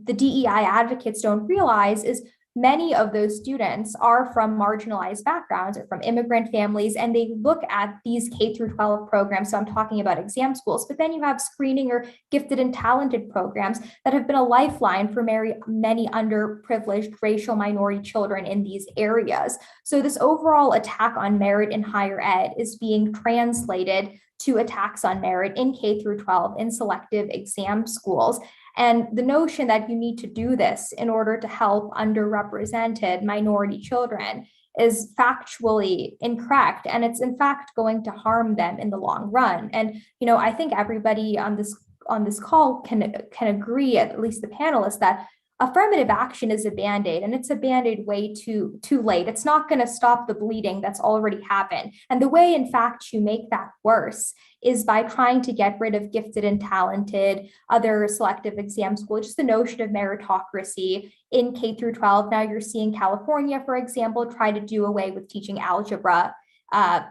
DEI advocates don't realize is many of those students are from marginalized backgrounds or from immigrant families, and they look at these K through 12 programs. So I'm talking about exam schools, but then you have screening or gifted and talented programs that have been a lifeline for many underprivileged racial minority children in these areas. So this overall attack on merit in higher ed is being translated to attacks on merit in K through 12 in selective exam schools. And the notion that you need to do this in order to help underrepresented minority children is factually incorrect. And it's in fact going to harm them in the long run. And, I think everybody on this call can agree, at least the panelists, that affirmative action is a Band-Aid, and it's a Band-Aid way too late. It's not going to stop the bleeding that's already happened. And the way, in fact, you make that worse is by trying to get rid of gifted and talented, other selective exam school, just the notion of meritocracy in K through 12. Now you're seeing California, for example, try to do away with teaching algebra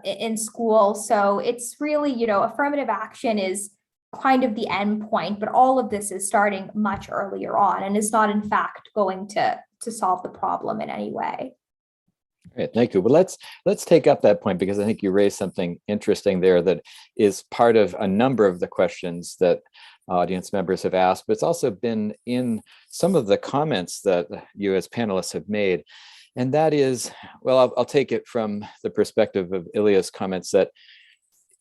in school. So it's really, affirmative action is kind of the end point, but all of this is starting much earlier on and is not in fact going to solve the problem in any way. Great, thank you. Well, let's take up that point, because I think you raised something interesting there that is part of a number of the questions that audience members have asked, but it's also been in some of the comments that you as panelists have made. And that is, well, I'll take it from the perspective of Ilya's comments, that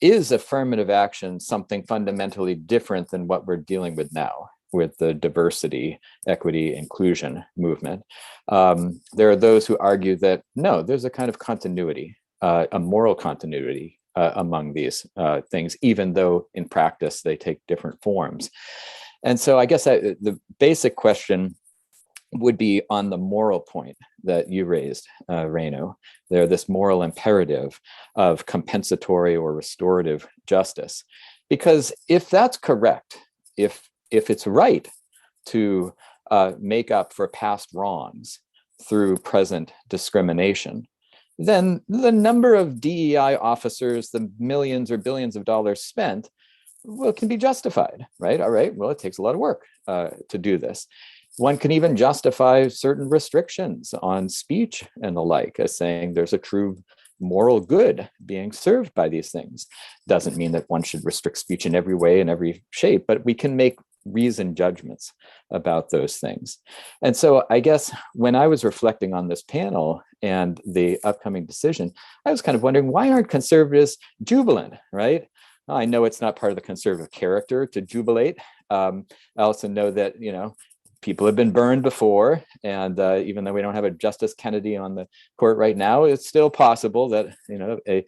is affirmative action something fundamentally different than what we're dealing with now with the diversity, equity, inclusion movement? There are those who argue that no, there's a kind of continuity, a moral continuity among these things, even though in practice they take different forms. And so I guess the basic question would be on the moral point that you raised, Renu. There, this moral imperative of compensatory or restorative justice. Because if that's correct, if it's right to make up for past wrongs through present discrimination, then the number of DEI officers, the millions or billions of dollars spent, well, can be justified, right? All right, well, it takes a lot of work to do this. one can even justify certain restrictions on speech and the like as saying there's a true moral good being served by these things. Doesn't mean that one should restrict speech in every way, in every shape, but we can make reasoned judgments about those things. And so I guess when I was reflecting on this panel and the upcoming decision, I was kind of wondering, why aren't conservatives jubilant, right? I know it's not part of the conservative character to jubilate. I also know that, people have been burned before. And even though we don't have a Justice Kennedy on the court right now, it's still possible that, a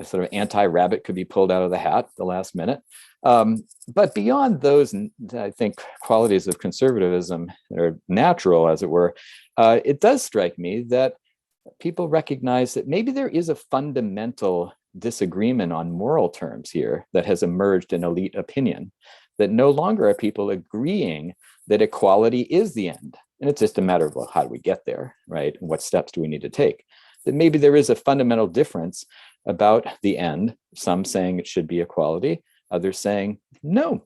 sort of anti-rabbit could be pulled out of the hat at the last minute. But beyond those, I think, qualities of conservatism that are natural, as it were, it does strike me that people recognize that maybe there is a fundamental disagreement on moral terms here that has emerged in elite opinion, that no longer are people agreeing that equality is the end. And it's just a matter of, well, how do we get there, right? And what steps do we need to take? That maybe there is a fundamental difference about the end, some saying it should be equality, others saying, no,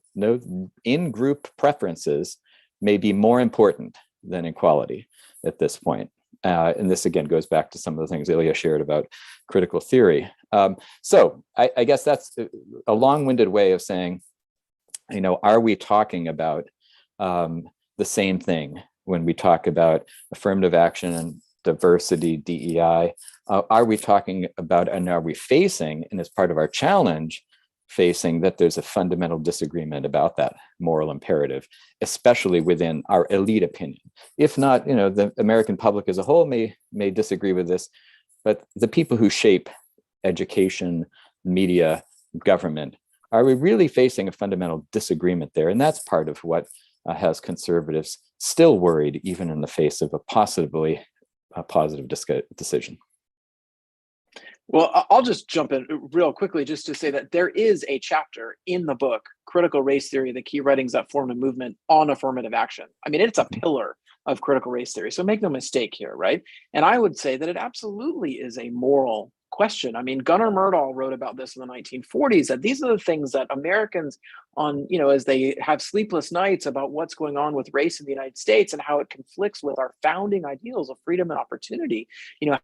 in-group preferences may be more important than equality at this point. And this, again, goes back to some of the things Ilya shared about critical theory. So I guess that's a long-winded way of saying, are we talking about the same thing when we talk about affirmative action and diversity, DEI? Are we talking about, and are we facing, and as part of our challenge, facing that there's a fundamental disagreement about that moral imperative, especially within our elite opinion? If not, the American public as a whole may disagree with this, but the people who shape education, media, government, are we really facing a fundamental disagreement there? And that's part of what has conservatives still worried, even in the face of a possibly positive decision. Well, I'll just jump in real quickly just to say that there is a chapter in the book, Critical Race Theory, the Key Writings That Formed a Movement, on affirmative action. I mean, it's a pillar of critical race theory. So make no mistake here, right? And I would say that it absolutely is a moral question. I mean, Gunnar Myrdal wrote about this in the 1940s, that these are the things that Americans as they have sleepless nights about what's going on with race in the United States and how it conflicts with our founding ideals of freedom and opportunity.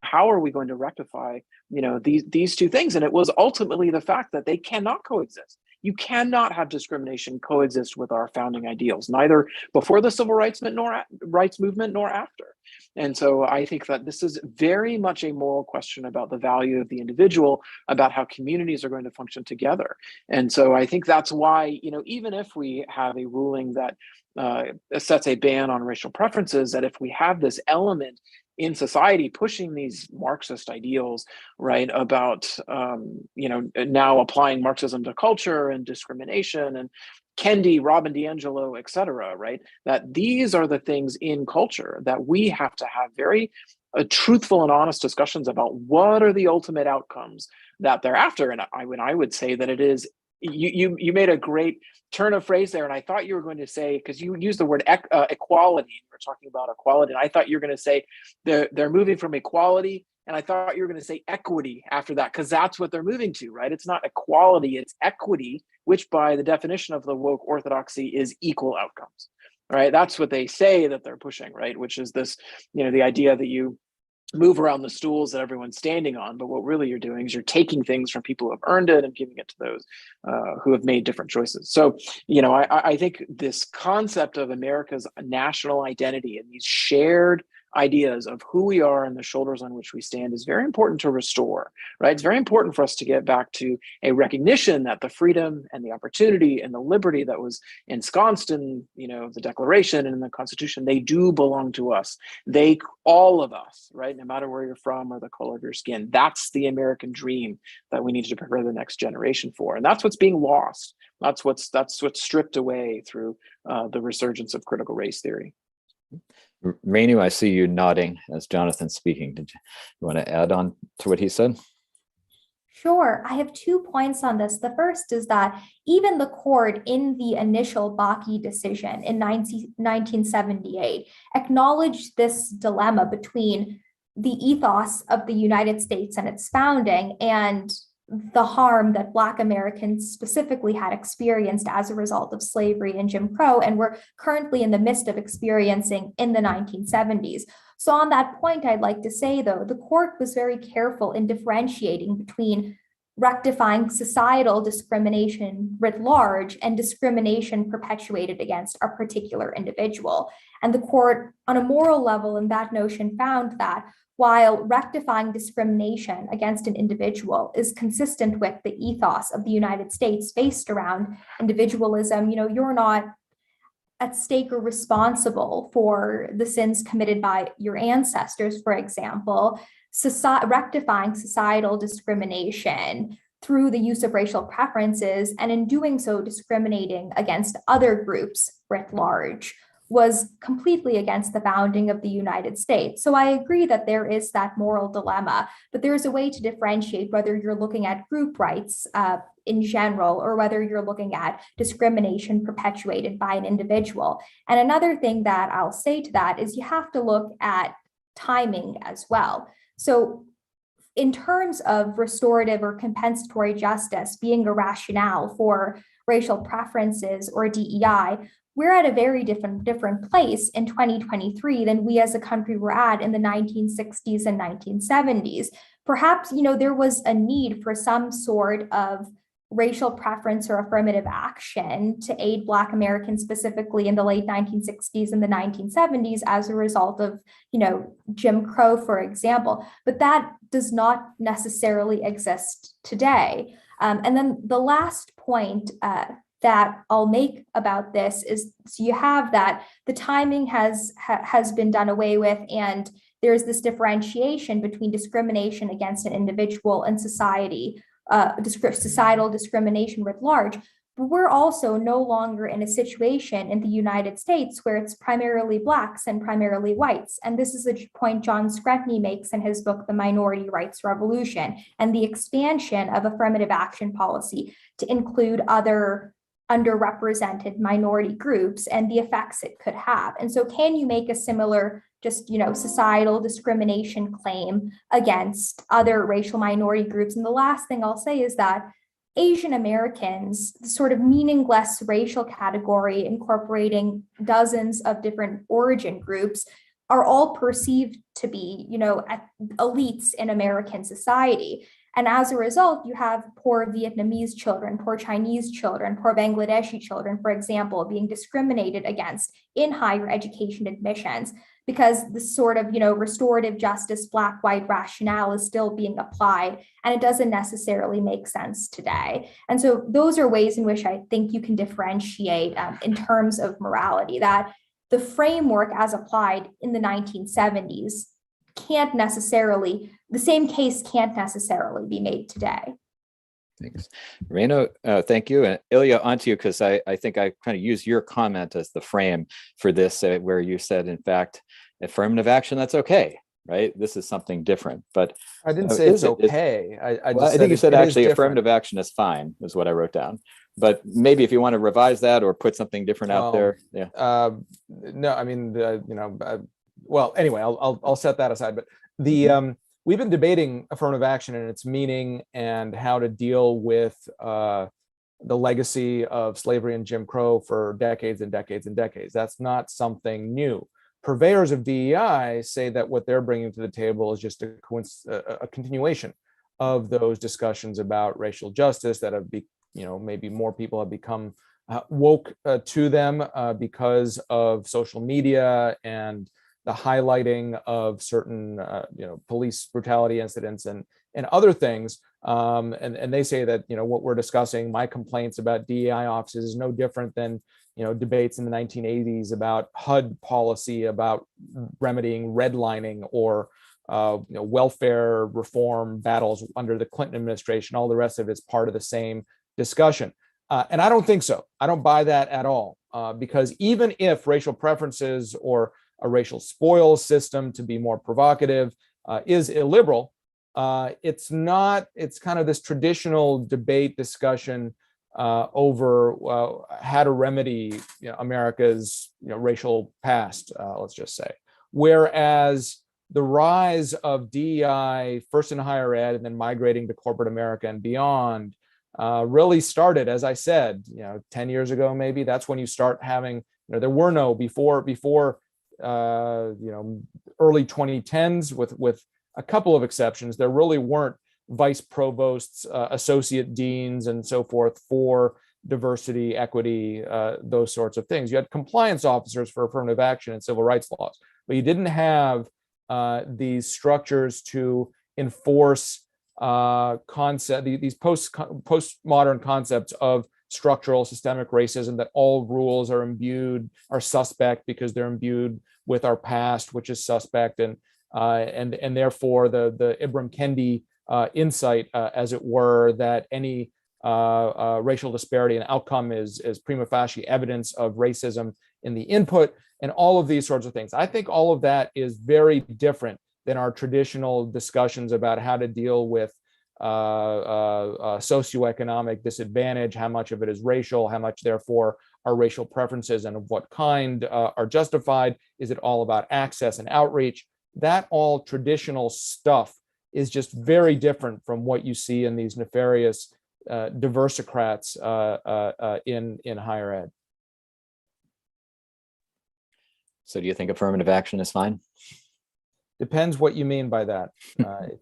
How are we going to rectify, these two things? And it was ultimately the fact that they cannot coexist. You cannot have discrimination coexist with our founding ideals, neither before the civil rights movement nor after. And so I think that this is very much a moral question about the value of the individual, about how communities are going to function together. And so I think that's why, even if we have a ruling that sets a ban on racial preferences, that if we have this element in society pushing these Marxist ideals, right, about, now applying Marxism to culture and discrimination and Kendi, Robin DiAngelo, et cetera, right, that these are the things in culture that we have to have very truthful and honest discussions about what are the ultimate outcomes that they're after. And I would say that it is, you made a great turn of phrase there, and I thought you were going to say, because you used the word equality, we're talking about equality, and I thought you were going to say they're moving from equality, and I thought you were going to say equity after that, because that's what they're moving to, right? It's not equality, it's equity, which by the definition of the woke orthodoxy is equal outcomes, right? That's what they say that they're pushing, right? Which is this, the idea that you move around the stools that everyone's standing on, but what really you're doing is you're taking things from people who have earned it and giving it to those who have made different choices. So, I think this concept of America's national identity and these shared ideas of who we are and the shoulders on which we stand is very important to restore, right? It's very important for us to get back to a recognition that the freedom and the opportunity and the liberty that was ensconced in, the Declaration and in the Constitution, they do belong to us. All of us, right? No matter where you're from or the color of your skin, that's the American dream that we need to prepare the next generation for. And that's what's being lost. That's what's stripped away through the resurgence of critical race theory. Renu, I see you nodding as Jonathan's speaking. Did you want to add on to what he said? Sure. I have 2 points on this. The first is that even the court in the initial Bakke decision in 1978 acknowledged this dilemma between the ethos of the United States and its founding and the harm that Black Americans specifically had experienced as a result of slavery and Jim Crow, and were currently in the midst of experiencing in the 1970s. So on that point, I'd like to say, though, the court was very careful in differentiating between rectifying societal discrimination writ large and discrimination perpetuated against a particular individual. And the court, on a moral level, in that notion, found that while rectifying discrimination against an individual is consistent with the ethos of the United States based around individualism, you're not at stake or responsible for the sins committed by your ancestors, for example. Rectifying societal discrimination through the use of racial preferences, and in doing so, discriminating against other groups writ large, was completely against the founding of the United States. So I agree that there is that moral dilemma, but there's a way to differentiate whether you're looking at group rights in general, or whether you're looking at discrimination perpetuated by an individual. And another thing that I'll say to that is you have to look at timing as well. So in terms of restorative or compensatory justice being a rationale for racial preferences or DEI, we're at a very different place in 2023 than we as a country were at in the 1960s and 1970s. Perhaps, there was a need for some sort of racial preference or affirmative action to aid Black Americans specifically in the late 1960s and the 1970s as a result of, Jim Crow, for example, but that does not necessarily exist today. And then the last point that I'll make about this is, so you have that the timing has been done away with, and there's this differentiation between discrimination against an individual and society, societal discrimination writ large. But we're also no longer in a situation in the United States where it's primarily Blacks and primarily whites. And this is a point John Scretany makes in his book, The Minority Rights Revolution, and the expansion of affirmative action policy to include other underrepresented minority groups and the effects it could have. And so can you make a similar societal discrimination claim against other racial minority groups? And the last thing I'll say is that Asian Americans, the sort of meaningless racial category incorporating dozens of different origin groups, are all perceived to be, elites in American society. And as a result, you have poor Vietnamese children, poor Chinese children, poor Bangladeshi children, for example, being discriminated against in higher education admissions because the sort of, restorative justice, Black-white rationale is still being applied, and it doesn't necessarily make sense today. And so those are ways in which I think you can differentiate in terms of morality, that the framework as applied in the 1970s the same case can't necessarily be made today. Thanks. Renu, thank you. And Ilya, onto you, because I think I kind of use your comment as the frame for this, where you said, in fact, affirmative action, that's okay, right? This is something different. But I didn't say it's okay. I think you said actually affirmative action is fine, is what I wrote down. But maybe if you want to revise that or put something different out there. Yeah. No, I mean, well, anyway, I'll set that aside. But we've been debating affirmative action and its meaning and how to deal with the legacy of slavery and Jim Crow for decades and decades and decades. That's not something new. Purveyors of DEI say that what they're bringing to the table is just a continuation of those discussions about racial justice that have maybe more people have become woke to them because of social media and the highlighting of certain, police brutality incidents and other things. And they say that, what we're discussing, my complaints about DEI offices is no different than, debates in the 1980s about HUD policy, about remedying redlining or, welfare reform battles under the Clinton administration. All the rest of it's part of the same discussion. And I don't think so. I don't buy that at all, because even if racial preferences or a racial spoils system, to be more provocative, is illiberal, it's kind of this traditional debate discussion over how to remedy America's racial past, let's just say. Whereas the rise of DEI, first in higher ed and then migrating to corporate America and beyond, really started, as I said, 10 years ago, maybe. That's when you start having, there were no before early 2010s, with a couple of exceptions. There really weren't vice provosts, associate deans, and so forth for diversity, equity, those sorts of things. You had compliance officers for affirmative action and civil rights laws, but you didn't have these structures to enforce these postmodern concepts of structural systemic racism, that all rules are suspect because they're imbued with our past, which is suspect, and therefore the Ibram Kendi insight, as it were, that any racial disparity in outcome is prima facie evidence of racism in the input, and all of these sorts of things. I think all of that is very different than our traditional discussions about how to deal with socioeconomic disadvantage, how much of it is racial, how much therefore are racial preferences and of what kind are justified. Is it all about access and outreach? That all traditional stuff is just very different from what you see in these nefarious diversicrats in higher ed. So do you think affirmative action is fine? Depends what you mean by that.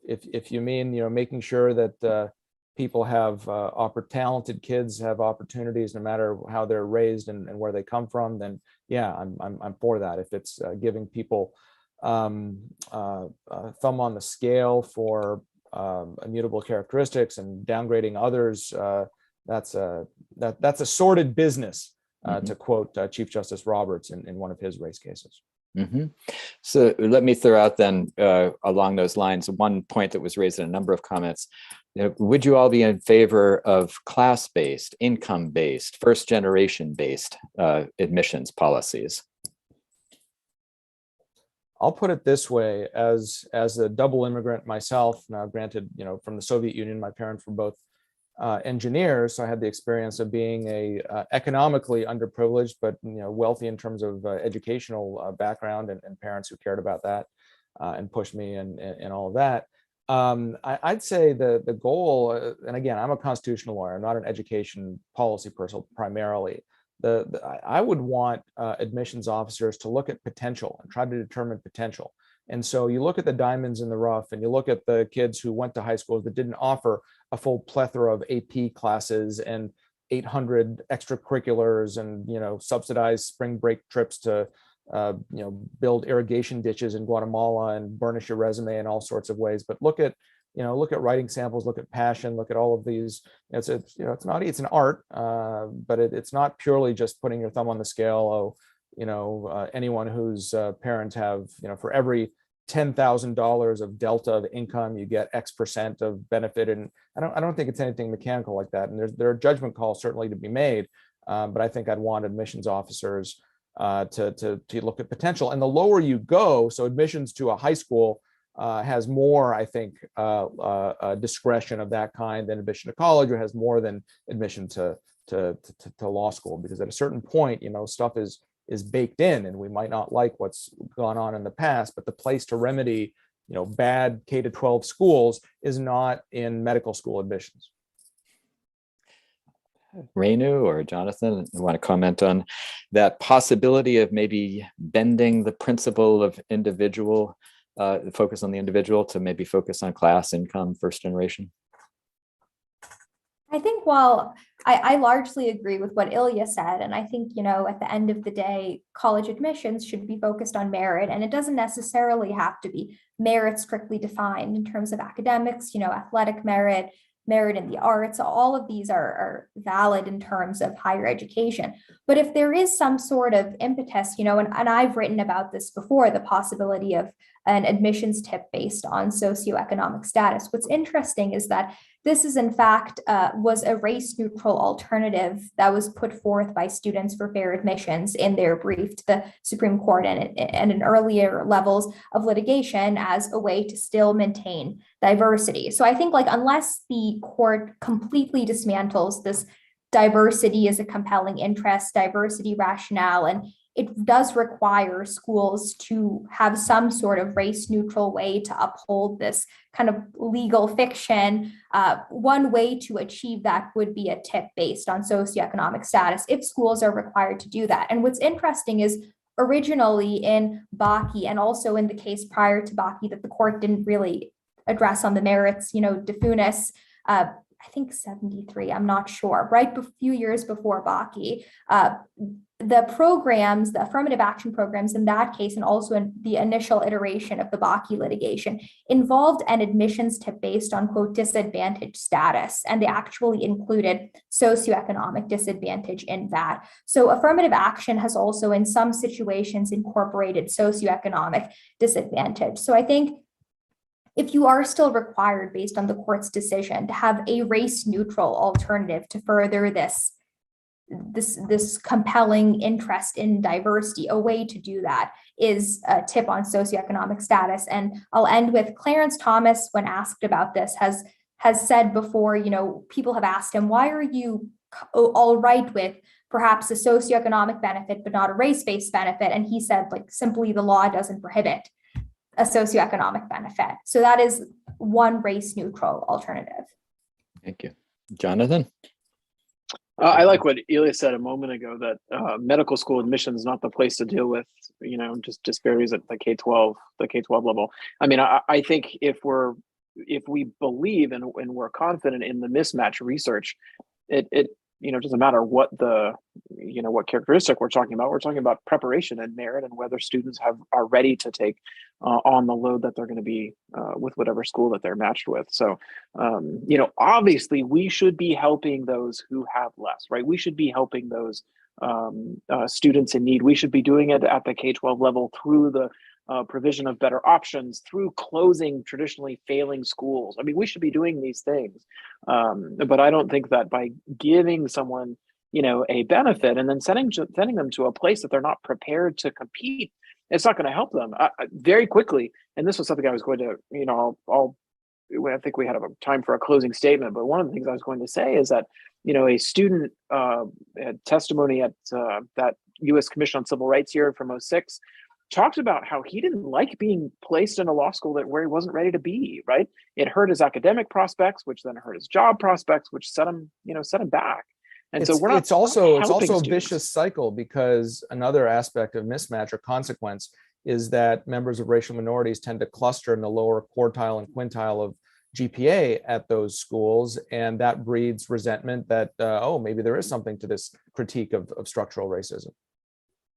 If you mean, making sure that people have talented kids have opportunities no matter how they're raised and where they come from, then yeah, I'm for that. If it's giving people thumb on the scale for immutable characteristics and downgrading others, that's a sordid business, to quote Chief Justice Roberts in one of his race cases. Mm-hmm. So let me throw out then, along those lines, one point that was raised in a number of comments. Would you all be in favor of class-based, income-based, first-generation-based admissions policies? I'll put it this way: as a double immigrant myself, now granted, from the Soviet Union, my parents were both engineers, so I had the experience of being a economically underprivileged, but wealthy in terms of educational background, and parents who cared about that and pushed me and all of that. I'd say the goal, and again, I'm a constitutional lawyer, I'm not an education policy person primarily. I would want admissions officers to look at potential and try to determine potential. And so you look at the diamonds in the rough, and you look at the kids who went to high schools that didn't offer a full plethora of AP classes and 800 extracurriculars and subsidized spring break trips to build irrigation ditches in Guatemala and burnish your resume in all sorts of ways. But look at writing samples, look at passion, look at all of these. It's an art, but it's not purely just putting your thumb on the scale. Anyone whose parents have, for every $10,000 of delta of income, you get X percent of benefit. And I don't think it's anything mechanical like that. And there are judgment calls certainly to be made, but I think I'd want admissions officers to look at potential. And the lower you go, so admissions to a high school has more, I think, discretion of that kind than admission to college, or has more than admission to law school, because at a certain point, stuff is baked in, and we might not like what's gone on in the past, but the place to remedy, bad K-12 schools is not in medical school admissions. Renu or Jonathan, you want to comment on that possibility of maybe bending the principle of individual, focus on the individual, to maybe focus on class, income, first generation? I think while I largely agree with what Ilya said, and I think, at the end of the day, college admissions should be focused on merit, and it doesn't necessarily have to be merit strictly defined in terms of academics, athletic merit, merit in the arts. All of these are valid in terms of higher education. But if there is some sort of impetus, and I've written about this before, the possibility of an admissions tip based on socioeconomic status. What's interesting is that this is, in fact, was a race-neutral alternative that was put forth by Students for Fair Admissions in their brief to the Supreme Court and in earlier levels of litigation as a way to still maintain diversity. So I think, unless the court completely dismantles this diversity as a compelling interest, diversity rationale, and it does require schools to have some sort of race neutral way to uphold this kind of legal fiction. One way to achieve that would be a tip based on socioeconomic status if schools are required to do that. And what's interesting is originally in Bakke, and also in the case prior to Bakke that the court didn't really address on the merits, de Funis, I think 73, I'm not sure, right a few years before Bakke, the programs, the affirmative action programs in that case, and also in the initial iteration of the Bakke litigation, involved an admissions tip based on, quote, disadvantaged status. And they actually included socioeconomic disadvantage in that. So affirmative action has also in some situations incorporated socioeconomic disadvantage. So I think if you are still required based on the court's decision to have a race neutral alternative to further this compelling interest in diversity, a way to do that is a tip on socioeconomic status. And I'll end with Clarence Thomas, when asked about this, has said before, people have asked him, why are you all right with perhaps a socioeconomic benefit, but not a race-based benefit? And he said, simply the law doesn't prohibit a socioeconomic benefit. So that is one race neutral alternative. Thank you. Jonathan? I like what Ilya said a moment ago, that medical school admission is not the place to deal with, just disparities at the K-12 level. I mean, I think if we believe and we're confident in the mismatch research, it doesn't matter what what characteristic we're talking about. We're talking about preparation and merit and whether students are ready to take on the load that they're going to be with whatever school that they're matched with. So, obviously we should be helping those who have less, right? We should be helping those students in need. We should be doing it at the K-12 level through the provision of better options, through closing traditionally failing schools. I mean, we should be doing these things. But I don't think that by giving someone, a benefit and then sending them to a place that they're not prepared to compete, it's not going to help them. Very quickly, and this was something I was going to, I think we had a time for a closing statement, but one of the things I was going to say is that, a student had testimony at that U.S. Commission on Civil Rights here from 2006, talked about how he didn't like being placed in a law school where he wasn't ready to be, right? It hurt his academic prospects, which then hurt his job prospects, which set him back. And so it's also a vicious cycle, because another aspect of mismatch or consequence is that members of racial minorities tend to cluster in the lower quartile and quintile of GPA at those schools, and that breeds resentment that maybe there is something to this critique of structural racism.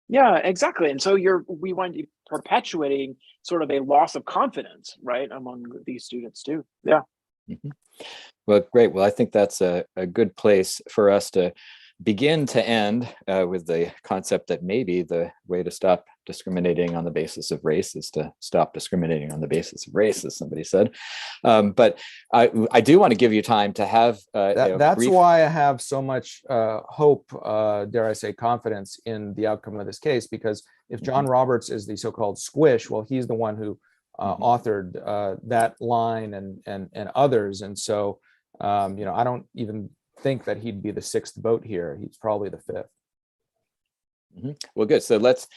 Yeah, exactly. And so we wind up perpetuating sort of a loss of confidence, right, among these students too. Yeah. Mm-hmm. Well, great. Well, I think that's a good place for us to begin to end with the concept that maybe the way to stop discriminating on the basis of race is to stop discriminating on the basis of race, as somebody said. But I do want to give you time to have that's why I have so much hope, dare I say, confidence in the outcome of this case, because if John Roberts is the so-called squish, well, he's the one who authored that line and others. And so, I don't even think that he'd be the sixth vote here. He's probably the fifth. Mm-hmm. Well, good. So let's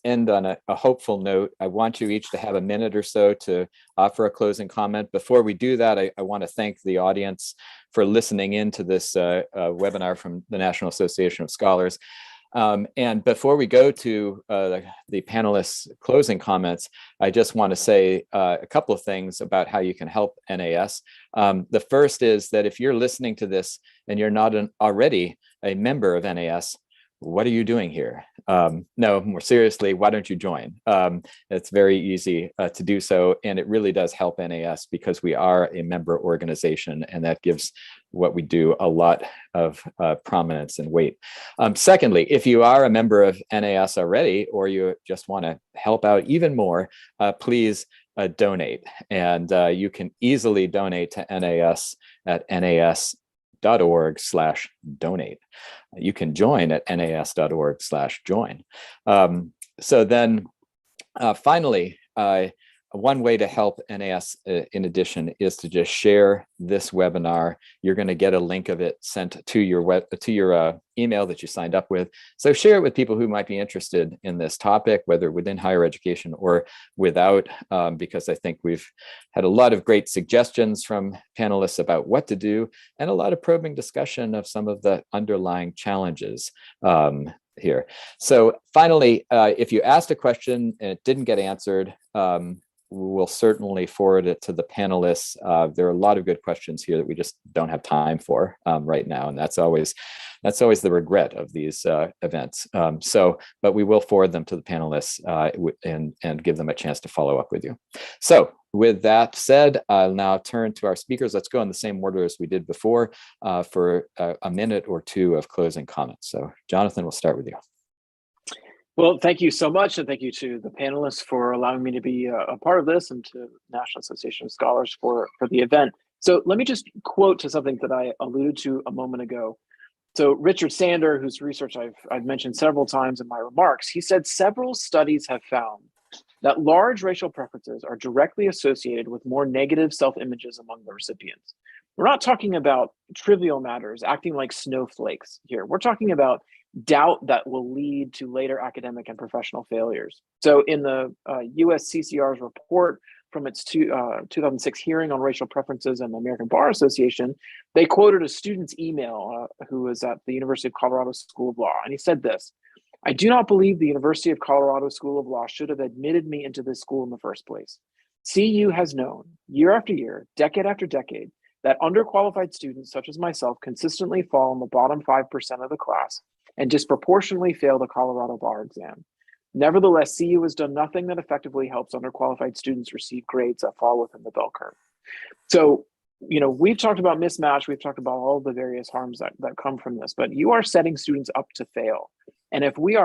end on a hopeful note. I want you each to have a minute or so to offer a closing comment. Before we do that, I want to thank the audience for listening in to this webinar from the National Association of Scholars. And before we go to the panelists' closing comments, I just want to say a couple of things about how you can help NAS. The first is that if you're listening to this and you're not already a member of NAS, what are you doing here? No, more seriously, why don't you join? It's very easy to do so, and it really does help NAS because we are a member organization, and that gives what we do a lot of prominence and weight. Secondly, if you are a member of NAS already, or you just want to help out even more, please donate. And you can easily donate to NAS at nas.org/donate. You can join at nas.org/join. So then finally, I one way to help NAS in addition is to just share this webinar. You're going to get a link of it sent to your email that you signed up with. So share it with people who might be interested in this topic, whether within higher education or without, because I think we've had a lot of great suggestions from panelists about what to do and a lot of probing discussion of some of the underlying challenges here. So finally, if you asked a question and it didn't get answered, we'll certainly forward it to the panelists. There are a lot of good questions here that we just don't have time for right now, and that's always the regret of these events. But we will forward them to the panelists and give them a chance to follow up with you. So with that said, I'll now turn to our speakers. Let's go in the same order as we did before for a minute or two of closing comments. So Jonathan, we'll start with you. Well, thank you so much, and thank you to the panelists for allowing me to be a part of this, and to National Association of Scholars for the event. So let me just quote to something that I alluded to a moment ago. So Richard Sander, whose research I've mentioned several times in my remarks, he said several studies have found that large racial preferences are directly associated with more negative self-images among the recipients. We're not talking about trivial matters, acting like snowflakes here. We're talking about doubt that will lead to later academic and professional failures. So in the USCCR's report from its 2006 hearing on racial preferences and the American Bar Association, they quoted a student's email who was at the University of Colorado School of Law. And he said this: "I do not believe the University of Colorado School of Law should have admitted me into this school in the first place. CU has known year after year, decade after decade, that underqualified students such as myself consistently fall in the bottom 5% of the class and disproportionately fail the Colorado bar exam. Nevertheless, CU has done nothing that effectively helps underqualified students receive grades that fall within the bell curve." So, we've talked about mismatch, we've talked about all the various harms that come from this, but you are setting students up to fail. And if we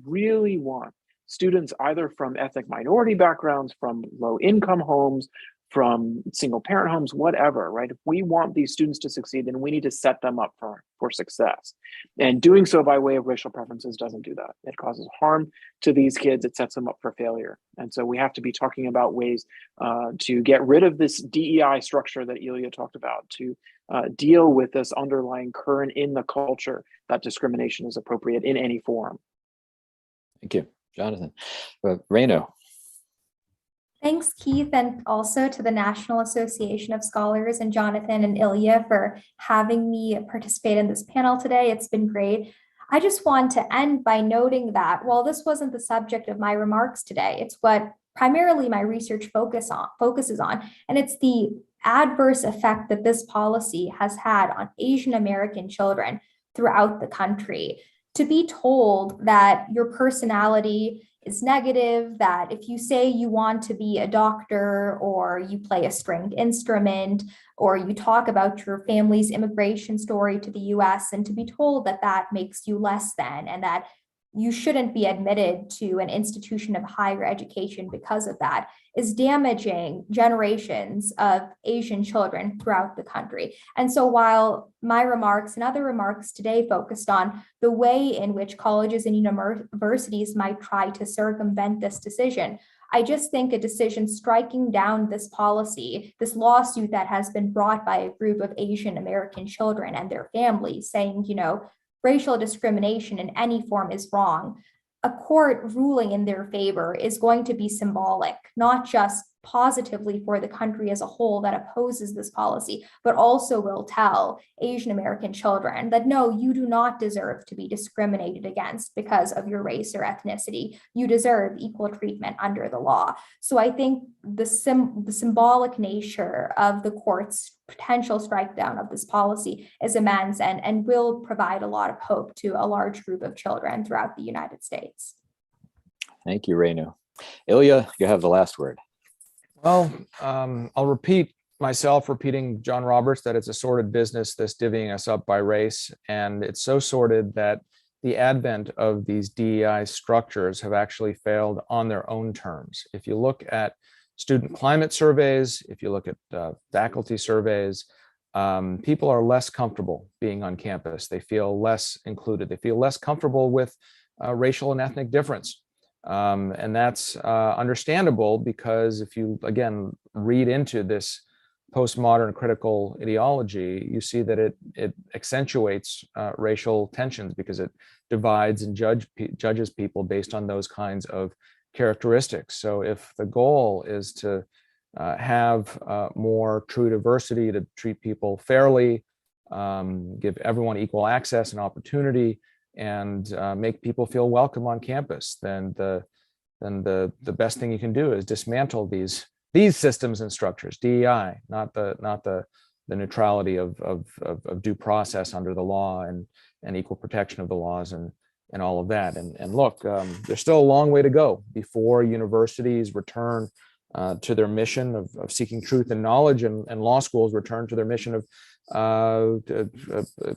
really want students either from ethnic minority backgrounds, from low income homes, from single parent homes, whatever, right? If we want these students to succeed, then we need to set them up for success. And doing so by way of racial preferences doesn't do that. It causes harm to these kids. It sets them up for failure. And so we have to be talking about ways to get rid of this DEI structure that Ilya talked about, to deal with this underlying current in the culture that discrimination is appropriate in any form. Thank you, Jonathan. Renu. Thanks, Keith, and also to the National Association of Scholars and Jonathan and Ilya for having me participate in this panel today. It's been great. I just want to end by noting that while this wasn't the subject of my remarks today, it's what primarily my research focuses on, and it's the adverse effect that this policy has had on Asian American children throughout the country. To be told that your personality is negative, that if you say you want to be a doctor, or you play a stringed instrument, or you talk about your family's immigration story to the US, and to be told that that makes you less than, and that you shouldn't be admitted to an institution of higher education because of that, is damaging generations of Asian children throughout the country. And so while my remarks and other remarks today focused on the way in which colleges and universities might try to circumvent this decision, I just think a decision striking down this policy, this lawsuit that has been brought by a group of Asian American children and their families saying, racial discrimination in any form is wrong, a court ruling in their favor is going to be symbolic, not just positively for the country as a whole that opposes this policy, but also will tell Asian American children that no, you do not deserve to be discriminated against because of your race or ethnicity. You deserve equal treatment under the law. So I think the symbolic nature of the court's potential strike down of this policy is immense and will provide a lot of hope to a large group of children throughout the United States. Thank you, Renu. Ilya, you have the last word. Well, I'll repeat myself repeating John Roberts, that it's a sordid business, this divvying us up by race. And it's so sordid that the advent of these DEI structures have actually failed on their own terms. If you look at student climate surveys, if you look at faculty surveys, people are less comfortable being on campus. They feel less included. They feel less comfortable with racial and ethnic difference. And that's understandable, because if you, again, read into this postmodern critical ideology, you see that it accentuates racial tensions, because it divides and judges people based on those kinds of characteristics. So if the goal is to have more true diversity, to treat people fairly, give everyone equal access and opportunity, and make people feel welcome on campus, then the best thing you can do is dismantle these systems and structures, DEI, not the neutrality of due process under the law and equal protection of the laws and all of that. And look, there's still a long way to go before universities return to their mission of seeking truth and knowledge, and law schools return to their mission of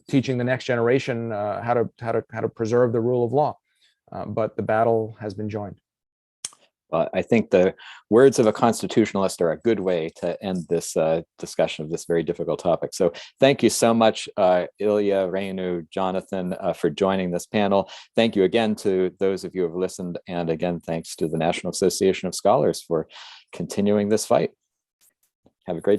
teaching the next generation how to preserve the rule of law. But the battle has been joined. I think the words of a constitutionalist are a good way to end this discussion of this very difficult topic. So thank you so much, Ilya, Renu, Jonathan, for joining this panel. Thank you again to those of you who have listened. And again, thanks to the National Association of Scholars for continuing this fight. Have a great day.